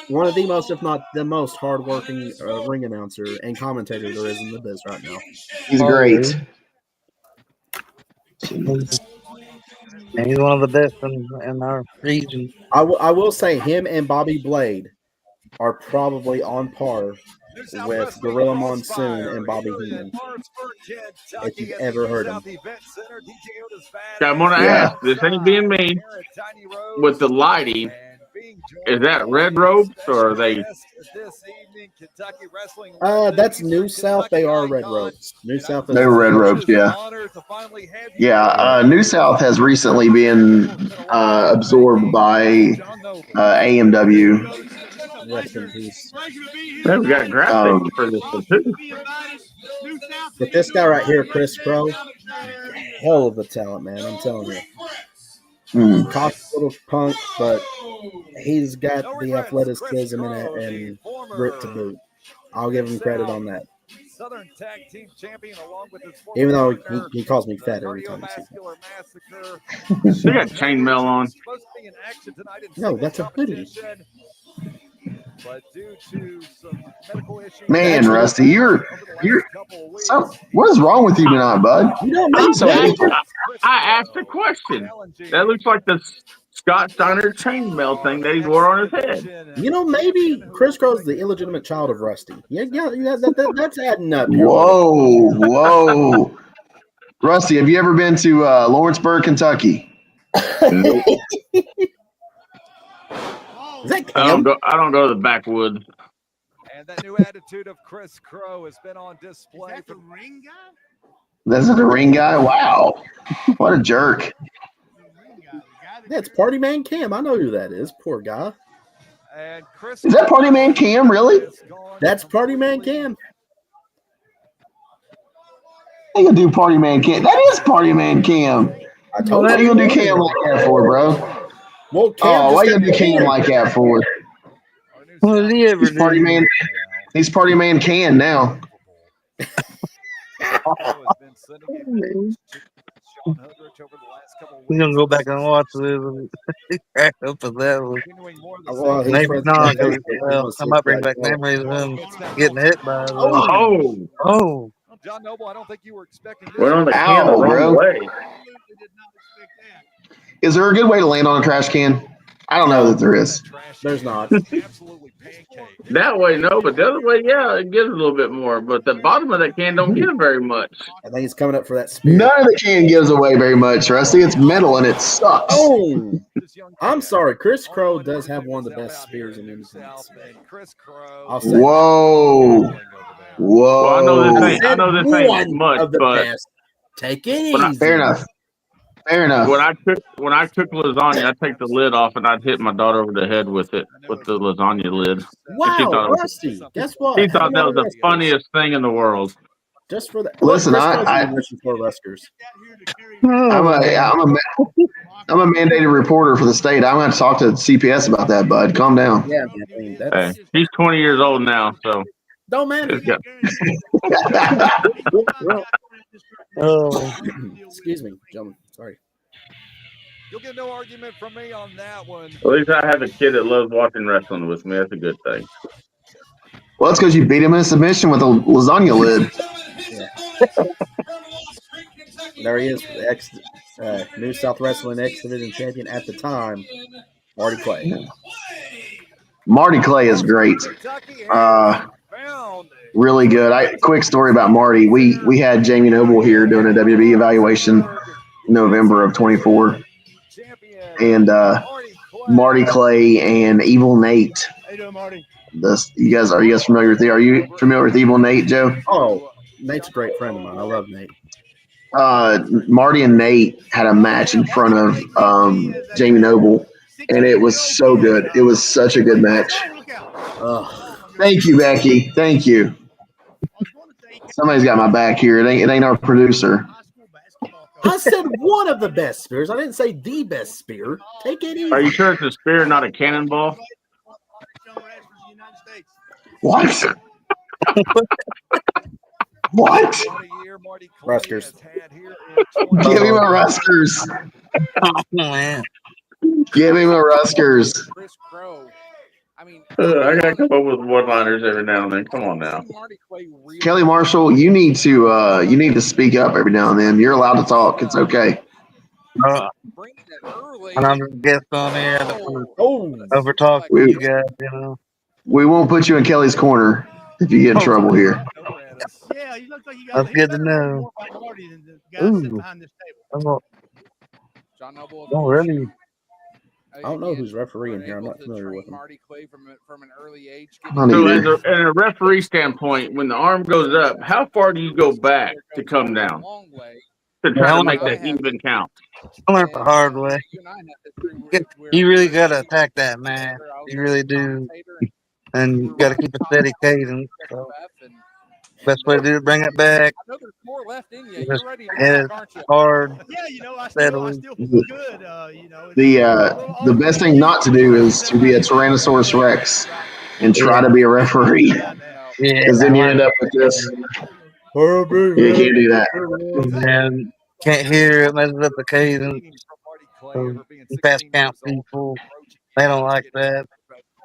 Speaker 9: One of the most, if not the most, hardworking ring announcer and commentator there is in the biz right now.
Speaker 8: He's great.
Speaker 11: And he's one of the best in our region.
Speaker 9: I will say him and Bobby Blade are probably on par with Gorilla Monsoon and Bobby Heenan. If you've ever heard them.
Speaker 10: I'm going to ask, this ain't being mean, with the lighting, is that red robes or are they?
Speaker 8: That's
Speaker 9: New South. They are red robes. New South.
Speaker 8: They were red robes, yeah. Yeah, New South has recently been absorbed by AMW.
Speaker 9: Rest in peace.
Speaker 10: Yeah, we got graphics for this one too.
Speaker 9: But this guy right here, Chris Crow, hell of a talent, man. I'm telling you. Costs a little punk, but he's got the athleticism and grit to boot. I'll give him credit on that.
Speaker 12: Southern Tag Team Champion, along with his
Speaker 9: Even though
Speaker 12: partner,
Speaker 9: he calls me fat every time he sees me.
Speaker 12: Cardiovascular Massacre.
Speaker 10: They got chainmail on.
Speaker 12: Supposed to be in action tonight in
Speaker 9: No,
Speaker 12: singles
Speaker 9: that's a hoodie.
Speaker 12: competition, but due to some medical issues,
Speaker 8: Man, Rusty, you're so. What is wrong with you tonight, bud?
Speaker 9: You don't
Speaker 10: I,
Speaker 9: make
Speaker 8: So
Speaker 10: I asked a question. That looks like the Scott Steiner chainmail thing that he wore on his head.
Speaker 9: You know, maybe Chris Crow's the illegitimate child of Rusty. Yeah, that's adding up. Here.
Speaker 8: Whoa. Rusty, have you ever been to Lawrenceburg, Kentucky?
Speaker 10: Nope.
Speaker 9: Is that
Speaker 10: I don't
Speaker 9: Cam?
Speaker 10: go to the backwoods.
Speaker 12: and that new attitude of Chris Crow has been on display.
Speaker 13: Is that the ring guy?
Speaker 8: This is the ring guy? Wow. What a jerk.
Speaker 9: Yeah, it's Party Man Cam. I know who that is. Poor guy.
Speaker 12: And Chris
Speaker 8: Is that Party Man Cam, really?
Speaker 9: That's Party Man Cam.
Speaker 8: How you gonna do Party Man Cam? That is Party Man Cam.
Speaker 9: I told
Speaker 8: What are you
Speaker 9: you.
Speaker 8: gonna do Cam like that for, bro?
Speaker 9: Well, Cam
Speaker 8: Why
Speaker 9: just
Speaker 8: you gonna do
Speaker 9: got
Speaker 8: Cam like that for?
Speaker 11: What did he ever
Speaker 8: He's Party
Speaker 11: do?
Speaker 8: Man. He's Party Man Can now.
Speaker 11: We're gonna go back and watch this. Crack up with that one.
Speaker 9: Well, he's
Speaker 11: Maybe
Speaker 9: friends
Speaker 11: not.
Speaker 9: with
Speaker 11: Cause,
Speaker 9: Facebook. He
Speaker 11: well,
Speaker 9: wants
Speaker 11: I
Speaker 9: to
Speaker 11: might
Speaker 9: see
Speaker 11: bring
Speaker 9: that
Speaker 11: back
Speaker 9: goal.
Speaker 11: memories of him getting hit by it.
Speaker 10: Oh,
Speaker 12: John Noble, I don't think you were expecting this.
Speaker 10: went on the can the
Speaker 8: Ow,
Speaker 10: wrong
Speaker 8: bro.
Speaker 10: way.
Speaker 8: Is there a good way to land on a trash can? I don't know that there is.
Speaker 9: There's not.
Speaker 12: Absolutely pancake.
Speaker 10: That way, no, but the other way, yeah, it gives a little bit more. But the bottom of that can don't give very much.
Speaker 9: I think he's coming up for that spear.
Speaker 8: None of the can gives away very much, Rusty. It's metal and it sucks.
Speaker 9: Oh, I'm sorry. Chris Crow does have one of the best spears in Independence. I'll say
Speaker 8: Whoa. Whoa.
Speaker 10: Well, I know this ain't
Speaker 9: one
Speaker 10: much,
Speaker 9: of the
Speaker 10: but
Speaker 9: best. Take it easy.
Speaker 8: Fair enough. Fair enough.
Speaker 10: when I cook lasagna, I take the lid off and I'd hit my daughter over the head with it, with the lasagna lid.
Speaker 9: Wow, Rusty. Guess what?
Speaker 10: She thought that was the funniest thing in the world.
Speaker 9: Just for that.
Speaker 8: Listen,
Speaker 9: Chris
Speaker 8: I-
Speaker 9: Crow's wishing for Ruskers.
Speaker 8: I'm a mandated reporter for the state. I'm going to talk to CPS about that, bud. Calm down.
Speaker 9: Yeah, man, I mean,
Speaker 10: Hey,
Speaker 9: that's
Speaker 10: he's 20 years old now, so
Speaker 9: don't matter.
Speaker 10: it's got-
Speaker 11: Oh,
Speaker 9: Excuse me, gentlemen. Sorry.
Speaker 12: You'll get no argument from me on that one.
Speaker 10: at least I have a kid that loves watching wrestling with me. That's a good thing.
Speaker 8: Well, that's because you beat him in submission with a lasagna lid.
Speaker 9: There he is, the New South Wrestling X Division champion at the time, Marty Clay.
Speaker 8: Marty Clay is great. Really good. Quick story about Marty. We had Jamie Noble here doing a WWE evaluation in November of 24. And Marty Clay and Evil Nate.
Speaker 13: How you doing, Marty?
Speaker 8: Are you guys familiar with Are you familiar with Evil Nate, Joe?
Speaker 9: Oh, Nate's a great friend of mine. I love Nate.
Speaker 8: Marty and Nate had a match in front of Jamie Noble, and it was so good. It was such a good match. Thank you, Becky. Thank you. Somebody's got my back here. It ain't our producer.
Speaker 9: I said one of the best spears. I didn't say the best spear. Take it easy.
Speaker 10: Are you sure it's a spear, not a cannonball?
Speaker 8: What? What?
Speaker 9: Ruskers.
Speaker 8: Give him a Ruskers.
Speaker 11: oh man.
Speaker 8: Give him a Ruskers.
Speaker 12: Chris Crow. I mean,
Speaker 10: I gotta come up with one-liners every now and then. Come on now.
Speaker 8: Kelly Marshall, you need to speak up every now and then. You're allowed to talk. It's okay.
Speaker 11: And I'm a guest on here. Over talk to you guys, you know.
Speaker 8: We won't put you in Kelly's corner if you get in trouble here.
Speaker 13: Yeah, you look like you got
Speaker 11: That's good to know. Ooh. Don't really.
Speaker 9: I don't know who's refereeing here. I'm not familiar with him.
Speaker 2: Marty Clay from an early age.
Speaker 10: So, as a referee standpoint, when the arm goes up, how far do you go back to come down to try to make that even count?
Speaker 11: I learned the hard way. You really got to attack that man. You really do. And you got to keep a steady cadence. So. Best way to do it, bring it back.
Speaker 2: I know there's more left in you.
Speaker 11: Just
Speaker 2: You're ready to
Speaker 11: hit
Speaker 2: rock,
Speaker 11: it
Speaker 2: aren't you?
Speaker 11: hard.
Speaker 13: Yeah, you know, I
Speaker 11: steadily.
Speaker 13: still feel good. You know,
Speaker 8: The best thing not to do is to be a Tyrannosaurus Rex and try to be a referee, because then you end up with this. You can't do that.
Speaker 11: And can't hear it, messes up the cadence. You fast count people. They don't like that.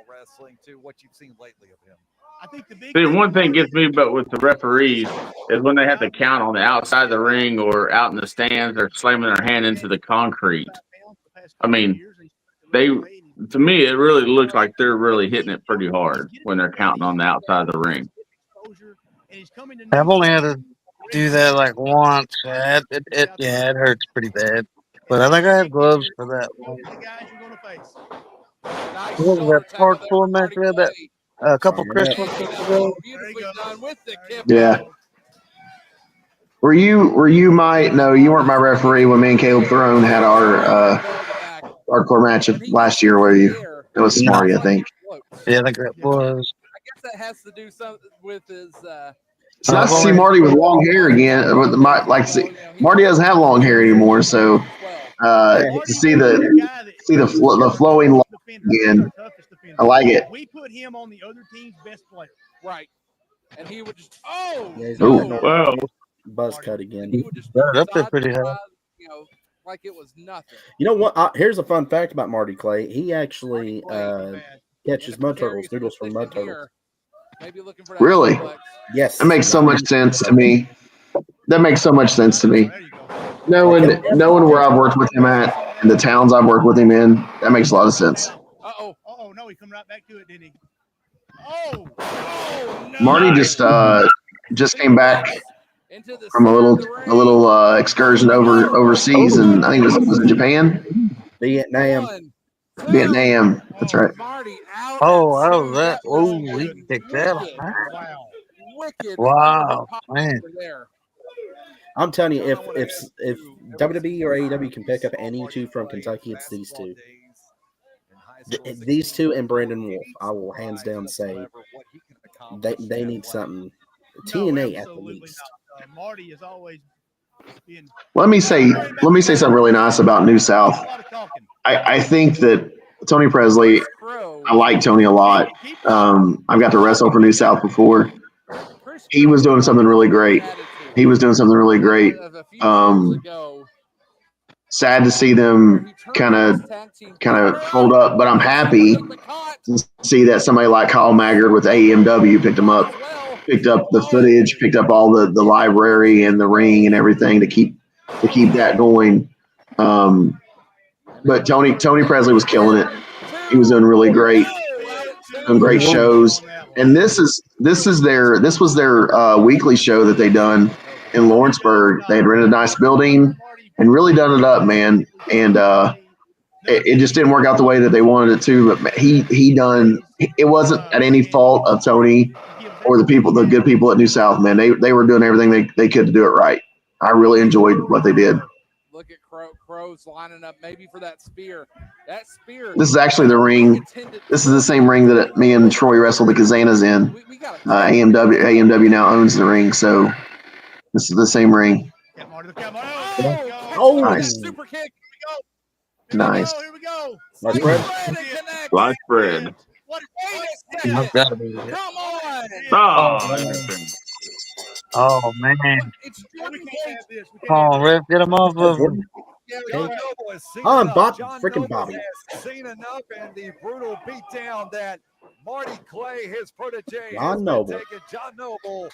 Speaker 12: Wrestling to what you've seen lately of him.
Speaker 13: I think the big
Speaker 10: See, one thing gets me, but with the referees, is when they have to count on the outside of the ring or out in the stands, they're slamming their hand into the concrete. I mean, to me, it really looks like they're really hitting it pretty hard when they're counting on the outside of the ring.
Speaker 11: I've only had to do that like once. It hurts pretty bad. But I think I have gloves for that one.
Speaker 2: Nice
Speaker 11: What was
Speaker 2: shoulder
Speaker 11: that
Speaker 2: tackle there
Speaker 11: hardcore
Speaker 2: from
Speaker 11: match
Speaker 2: Marty
Speaker 11: we had that
Speaker 2: Clay.
Speaker 11: a couple Christmases ago?
Speaker 2: Beautifully done with the kip.
Speaker 8: Yeah. Were you my no? You weren't my referee when me and Caleb Throne had our hardcore match of last year. Were you? It was Smarty, I think.
Speaker 11: Yeah, I think that was.
Speaker 2: I guess that has to do something with his.
Speaker 8: It's nice to see Marty with long hair again. Marty doesn't have long hair anymore, so to see the flowing lock again, I like it.
Speaker 13: We put him on the other team's best player.
Speaker 2: Right. And he would just
Speaker 10: Well,
Speaker 9: buzz cut again.
Speaker 2: He would just
Speaker 11: up there pretty high.
Speaker 2: you know, like it was nothing.
Speaker 9: You know what? Here's a fun fact about Marty Clay. He actually catches mud turtles, noodles from mud turtles.
Speaker 8: Really?
Speaker 9: Yes.
Speaker 8: That makes so much sense to me. Knowing where I've worked with him at and the towns I've worked with him in, that makes a lot of sense.
Speaker 13: Oh no, he come right back to it, didn't he?
Speaker 8: Marty just came back from a little excursion overseas, and I think it was in Japan.
Speaker 9: Vietnam.
Speaker 8: That's right.
Speaker 11: Oh, how was that? Oh, he kicked that. Wow, man.
Speaker 9: I'm telling you, if WWE or AEW can pick up any two from Kentucky, it's these two. These two and Brandon Wolf, I will hands down say they need something. TNA at the least.
Speaker 13: Marty is always been.
Speaker 8: Let me say something really nice about New South. I think that Tony Presley, I like Tony a lot. I've got to wrestle for New South before. He was doing something really great. Sad to see them kind of fold up, but I'm happy to see that somebody like Kyle Maggard with AEMW picked up the footage, picked up all the library and the ring and everything to keep that going. But Tony Presley was killing it. He was doing really great, doing great shows. And this was their weekly show that they done in Lawrenceburg. They had rented a nice building and really done it up, man. And it just didn't work out the way that they wanted it to. But he done. It wasn't at any fault of Tony or the good people at New South, man. They were doing everything they could to do it right. I really enjoyed what they did.
Speaker 2: Look at Crows lining up maybe for that spear.
Speaker 8: This is actually the ring. This is the same ring that me and Troy wrestled the Kazanas in. AMW now owns the ring, so this is the same ring. Nice.
Speaker 2: Super kick.
Speaker 8: Nice.
Speaker 13: Here we go.
Speaker 10: Live spread.
Speaker 11: I've got to be there.
Speaker 2: Come on.
Speaker 11: Oh, man.
Speaker 2: It's
Speaker 11: Come on, Riff, get him off of him.
Speaker 9: I'm freaking Bobby.
Speaker 12: Seen enough and the brutal beatdown that Marty Clay, his protege,
Speaker 9: John Noble.
Speaker 12: John Noble.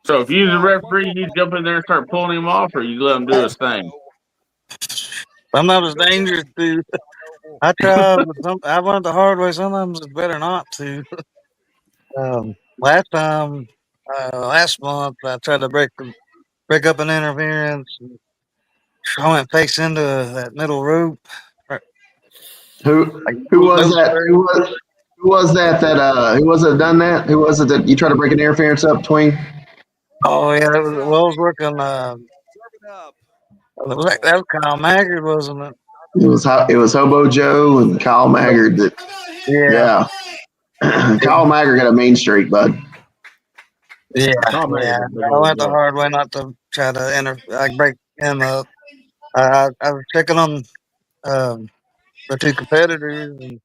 Speaker 10: So if you're the referee, you jump in there and start pulling him off, or you let him do his thing?
Speaker 11: Sometimes it's dangerous to. I try, but I learned the hard way. Sometimes it's better not to. Last month, I tried to break up an interference. I went face into that middle rope.
Speaker 8: Who was that? Who was that done that? Who was it that you tried to break an interference up between?
Speaker 11: Oh yeah, I was working. That was Kyle Maggard, wasn't it?
Speaker 8: It was Hobo Joe and Kyle Maggard. Yeah. Kyle Maggard got a main streak, bud.
Speaker 11: Yeah,
Speaker 9: Tom Brady
Speaker 11: yeah.
Speaker 9: was a big
Speaker 11: I
Speaker 9: old
Speaker 11: went the
Speaker 9: joke.
Speaker 11: hard way not to try to break him up. I was checking on the two competitors, and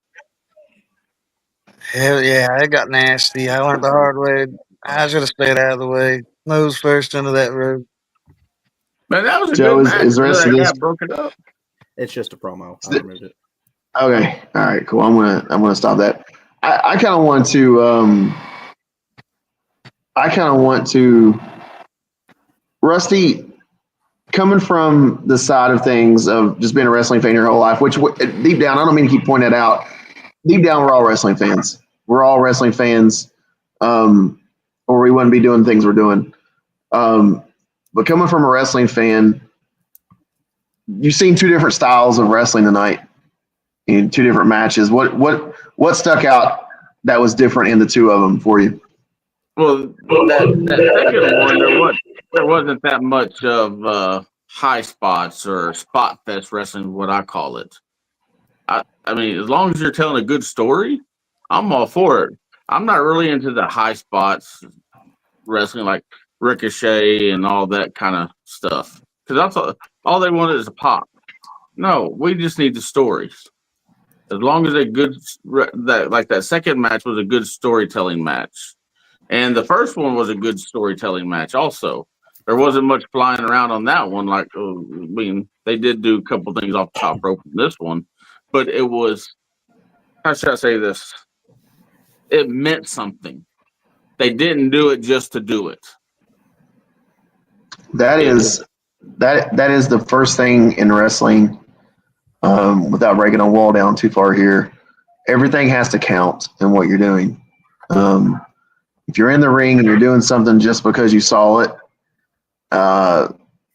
Speaker 11: hell yeah, it got nasty. I went the hard way. I should have stayed out of the way. Nose first into that road.
Speaker 10: Man, that was a
Speaker 8: Joe,
Speaker 10: good match
Speaker 8: is the rest
Speaker 10: until
Speaker 8: of
Speaker 10: that
Speaker 8: this
Speaker 10: guy broke it up.
Speaker 9: It's just a promo. I removed it.
Speaker 8: okay? All right, cool. I'm gonna stop that. I kind of want to. Rusty, coming from the side of things of just being a wrestling fan your whole life, which deep down, I don't mean to keep pointing it out. Deep down, we're all wrestling fans. We're all wrestling fans, or we wouldn't be doing things we're doing. But coming from a wrestling fan, you've seen two different styles of wrestling tonight in two different matches. What stuck out that was different in the two of them for you?
Speaker 10: Well, that second one, there wasn't that much of high spots or spot fest wrestling, what I call it. I mean, as long as you're telling a good story, I'm all for it. I'm not really into the high spots wrestling like Ricochet and all that kind of stuff because that's all they wanted is a pop. No, we just need the stories. As long as that second match was a good storytelling match. And the first one was a good storytelling match also. There wasn't much flying around on that one. I mean, they did do a couple things off the top rope in this one, but it was, how should I say this? It meant something. They didn't do it just to do it.
Speaker 8: That is the first thing in wrestling. Without breaking a wall down too far here, everything has to count in what you're doing. If you're in the ring and you're doing something just because you saw it,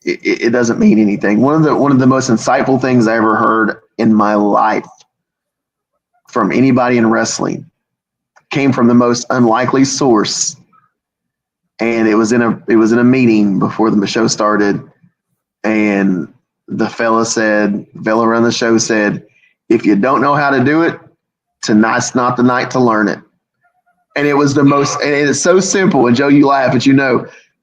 Speaker 8: it doesn't mean anything. One of the most insightful things I ever heard in my life from anybody in wrestling came from the most unlikely source, and it was in a meeting before the show started, and the fella around the show said, "If you don't know how to do it, tonight's not the night to learn it." And it was the most, and it is so simple. And Joe, you laugh, but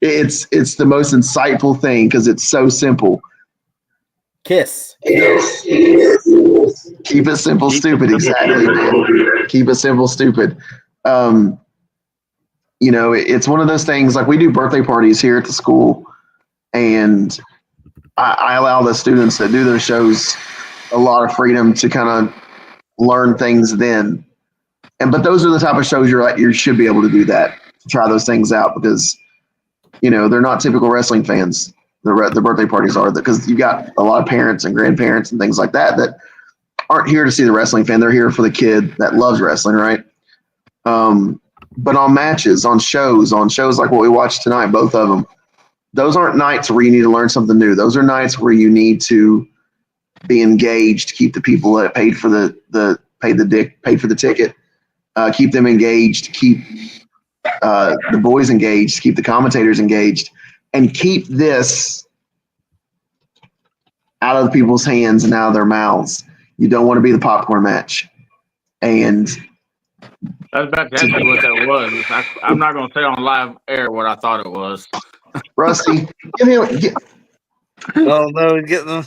Speaker 8: it's the most insightful thing because it's so simple.
Speaker 9: Kiss.
Speaker 8: Keep it simple, stupid. Exactly, man. Keep it simple, stupid. It's one of those things. Like, we do birthday parties here at the school, and I allow the students that do those shows a lot of freedom to kind of learn things then. But those are the type of shows you should be able to do that, to try those things out, because they're not typical wrestling fans. The birthday parties are, because you got a lot of parents and grandparents and things like that aren't here to see the wrestling fan. They're here for the kid that loves wrestling, right? But on matches, on shows like what we watched tonight, both of them, those aren't nights where you need to learn something new. Those are nights where you need to be engaged, keep the people that paid for the ticket, keep them engaged, keep the boys engaged, keep the commentators engaged, and keep this out of people's hands and out of their mouths. You don't want to be the popcorn match. And
Speaker 10: that's exactly what that was. I'm not going to say on live air what I thought it was.
Speaker 8: Rusty,
Speaker 11: Oh no, he's getting them.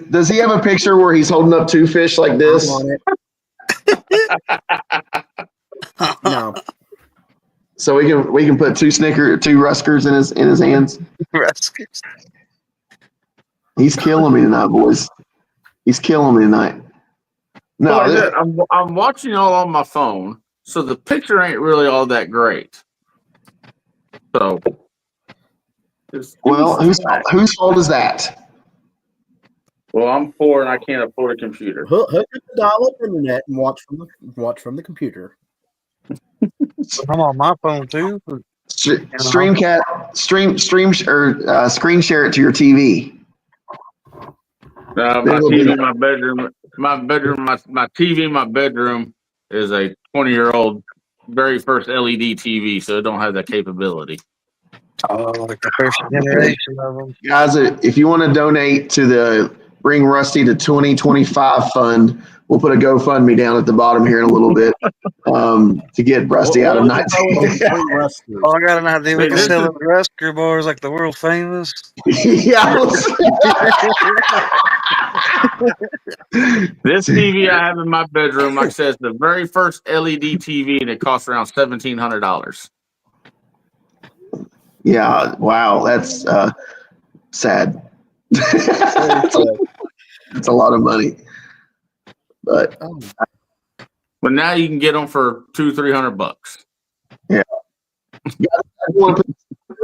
Speaker 8: Does he have a picture where he's holding up two fish like this?
Speaker 9: No.
Speaker 8: So we can put two Ruskers in his hands.
Speaker 11: Ruskers.
Speaker 8: He's killing me tonight, boys. He's killing me tonight. No,
Speaker 10: I'm watching all on my phone, so the picture ain't really all that great. So,
Speaker 8: whose fault is that?
Speaker 10: Well, I'm poor and I can't afford a computer.
Speaker 9: Hook up the dial-up internet and watch from the computer.
Speaker 11: I'm on my phone too.
Speaker 8: Screen share it to your TV.
Speaker 10: My TV in my bedroom. My TV in my bedroom is a 20-year-old, very first LED TV, so it don't have that capability.
Speaker 11: Oh, like the first generation of them.
Speaker 8: Guys, if you want to donate to the Bring Rusty to 2025 fund. We'll put a GoFundMe down at the bottom here in a little bit to get Rusty out of night.
Speaker 11: Oh, I got an idea. We can sell it Rusker bars like the world famous.
Speaker 8: Yeah.
Speaker 10: This TV I have in my bedroom, like I said, is the very first LED TV, and it costs around $1,700.
Speaker 8: Yeah. Wow. That's sad. It's a lot of money. But
Speaker 10: now you can get them for $200-300.
Speaker 8: Yeah. I want to put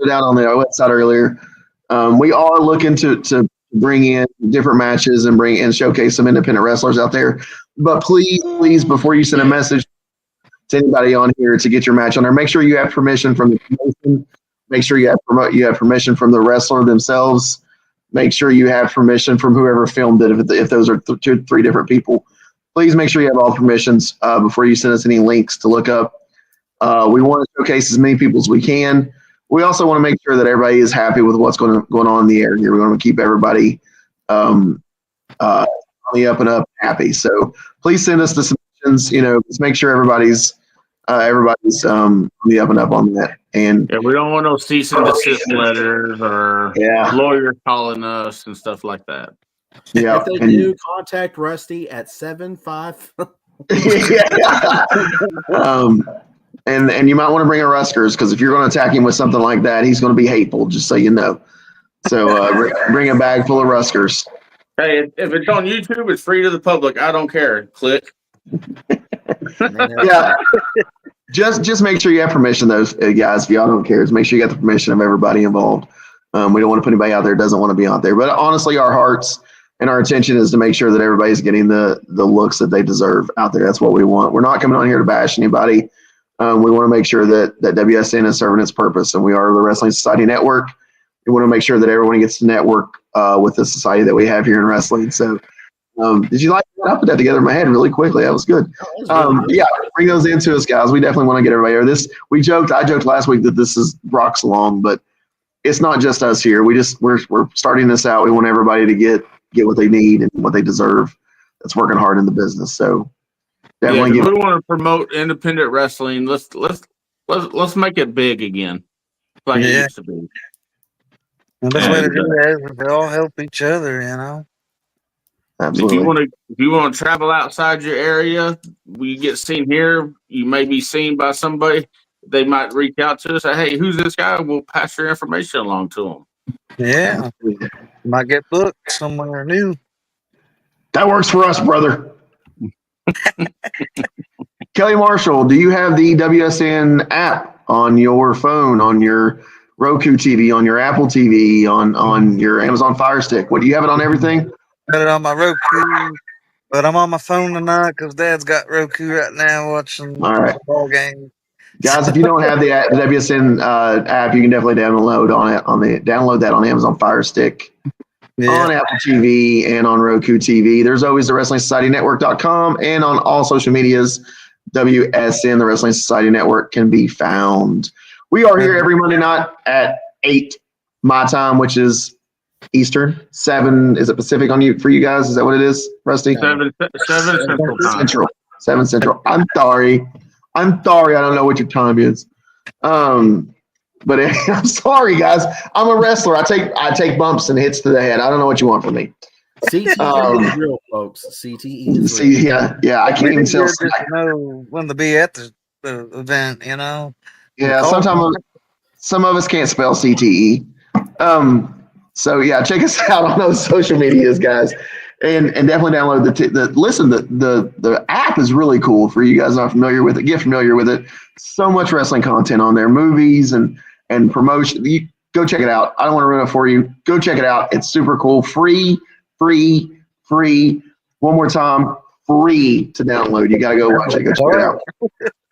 Speaker 8: it out on the website earlier. We are looking to bring in different matches and showcase some independent wrestlers out there. But please, before you send a message to anybody on here to get your match on there, make sure you have permission from the promotion. Make sure you have permission from the wrestler themselves. Make sure you have permission from whoever filmed it. If those are 2 or 3 different people, please make sure you have all permissions before you send us any links to look up. We want to showcase as many people as we can. We also want to make sure that everybody is happy with what's going on in the air here. We want to keep everybody on the up and up happy. So please send us the submissions. Let's make sure everybody's on the up and up on that. And
Speaker 10: we don't want no cease and desist letters or lawyers calling us and stuff like that.
Speaker 8: Yeah.
Speaker 9: If they do, contact Rusty at 75.
Speaker 8: And you might want to bring a Ruskers, because if you're going to attack him with something like that, he's going to be hateful, just so you know. So bring a bag full of Ruskers.
Speaker 10: Hey, if it's on YouTube, it's free to the public. I don't care. Click.
Speaker 8: Yeah. Just make sure you have permission, those guys. If y'all don't care, just make sure you got the permission of everybody involved. We don't want to put anybody out there that doesn't want to be out there. But honestly, our hearts and our intention is to make sure that everybody's getting the looks that they deserve out there. That's what we want. We're not coming on here to bash anybody. We want to make sure that WSN is serving its purpose, and we are the Wrestling Society Network. We want to make sure that everyone gets to network with the society that we have here in wrestling. So did you like that? I put that together in my head really quickly. That was good. Yeah, bring those into us, guys. We definitely want to get everybody here. I joked last week that this is Brock's Long, but it's not just us here. We're starting this out. We want everybody to get what they need and what they deserve. That's working hard in the business. So definitely
Speaker 10: we want to promote independent wrestling. Let's make it big again, like it used to be.
Speaker 11: And the best way to do that is if they all help each other,
Speaker 8: Absolutely.
Speaker 10: If you want to travel outside your area, we get seen here. You may be seen by somebody. They might reach out to us. Say, hey, who's this guy? We'll pass your information along to them.
Speaker 11: Yeah. Might get booked somewhere new.
Speaker 8: That works for us, brother. Kelly Marshall, do you have the WSN app on your phone, on your Roku TV, on your Apple TV, on your Amazon Fire Stick? What, do you have it on everything?
Speaker 11: Got it on my Roku, but I'm on my phone tonight because Dad's got Roku right now watching the ball game.
Speaker 8: Guys, if you don't have the WSN app, you can definitely download that on Amazon Fire Stick, on Apple TV, and on Roku TV. There's always the WrestlingSocietyNetwork.com, and on all social medias, WSN, the Wrestling Society Network, can be found. We are here every Monday night at 8 my time, which is Eastern. 7, is it Pacific for you guys? Is that what it is, Rusty?
Speaker 10: 7 Central time.
Speaker 8: 7 Central. I'm sorry. I don't know what your time is. But I'm sorry, guys. I'm a wrestler. I take bumps and hits to the head. I don't know what you want from me.
Speaker 9: CTE is real, folks. CTE is real.
Speaker 8: Yeah. I can't even tell.
Speaker 11: Just know when to be at the event,
Speaker 8: Yeah, sometimes some of us can't spell CTE. So yeah, check us out on those social medias, guys, and definitely download the app is really cool for you guys not familiar with it. Get familiar with it. So much wrestling content on there, movies and promotion. You go check it out. I don't want to ruin it for you. Go check it out. It's super cool. Free. One more time, free to download. You got to go watch it. Go check it out.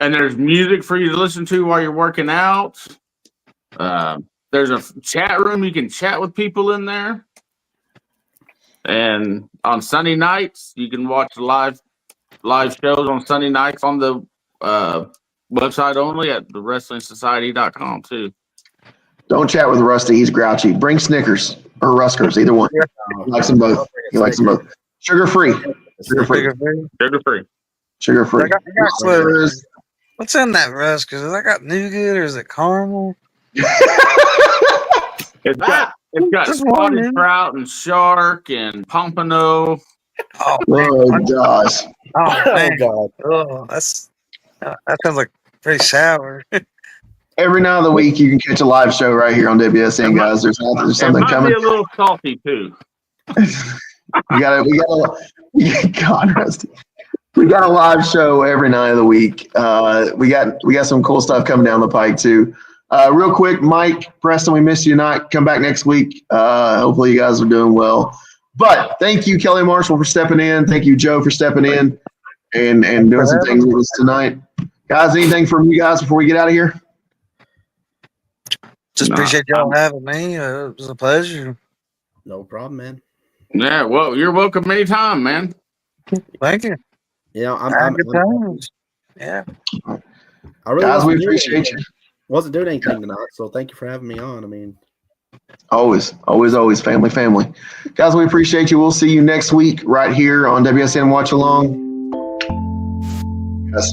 Speaker 10: And there's music for you to listen to while you're working out. There's a chat room. You can chat with people in there. And on Sunday nights, you can watch live shows on Sunday nights on the website only at thewrestlingsociety.com too.
Speaker 8: Don't chat with Rusty. He's grouchy. Bring Snickers or Ruskers, either one. Likes them both. He likes them both. Sugar free. Sugar free.
Speaker 10: Sugar free.
Speaker 8: Sugar free.
Speaker 11: I got slivers. What's in that Rusk? Is I got nougat or is it caramel?
Speaker 10: It's got
Speaker 11: Just
Speaker 10: spotted
Speaker 11: wondering.
Speaker 10: trout and shark and pompano.
Speaker 11: Oh,
Speaker 8: Oh gosh.
Speaker 11: oh man.
Speaker 9: God.
Speaker 11: Oh, that sounds like pretty sour.
Speaker 8: Every night of the week, you can catch a live show right here on WSN, guys. There's
Speaker 10: It
Speaker 8: something
Speaker 10: might
Speaker 8: coming.
Speaker 10: be a little salty too.
Speaker 8: We got God, Rusty. We got a live show every night of the week. We got some cool stuff coming down the pike too. Real quick, Mike, Preston, we missed you tonight. Come back next week. Hopefully you guys are doing well. But thank you, Kelly Marshall, for stepping in. Thank you, Joe, for stepping in and doing some things with us tonight. Guys, anything from you guys before we get out of here?
Speaker 11: Just appreciate y'all having me. It was a pleasure.
Speaker 9: No problem, man.
Speaker 10: Yeah, well, you're welcome anytime, man.
Speaker 11: Thank you.
Speaker 9: Yeah,
Speaker 11: Had good times. Yeah.
Speaker 9: I really
Speaker 8: Guys, we
Speaker 9: wasn't doing
Speaker 8: appreciate
Speaker 9: anything.
Speaker 8: you.
Speaker 9: Wasn't doing anything tonight, so thank you for having me on. I mean,
Speaker 8: Always, family. Guys, we appreciate you. We'll see you next week right here on WSN Watch Along. Yes.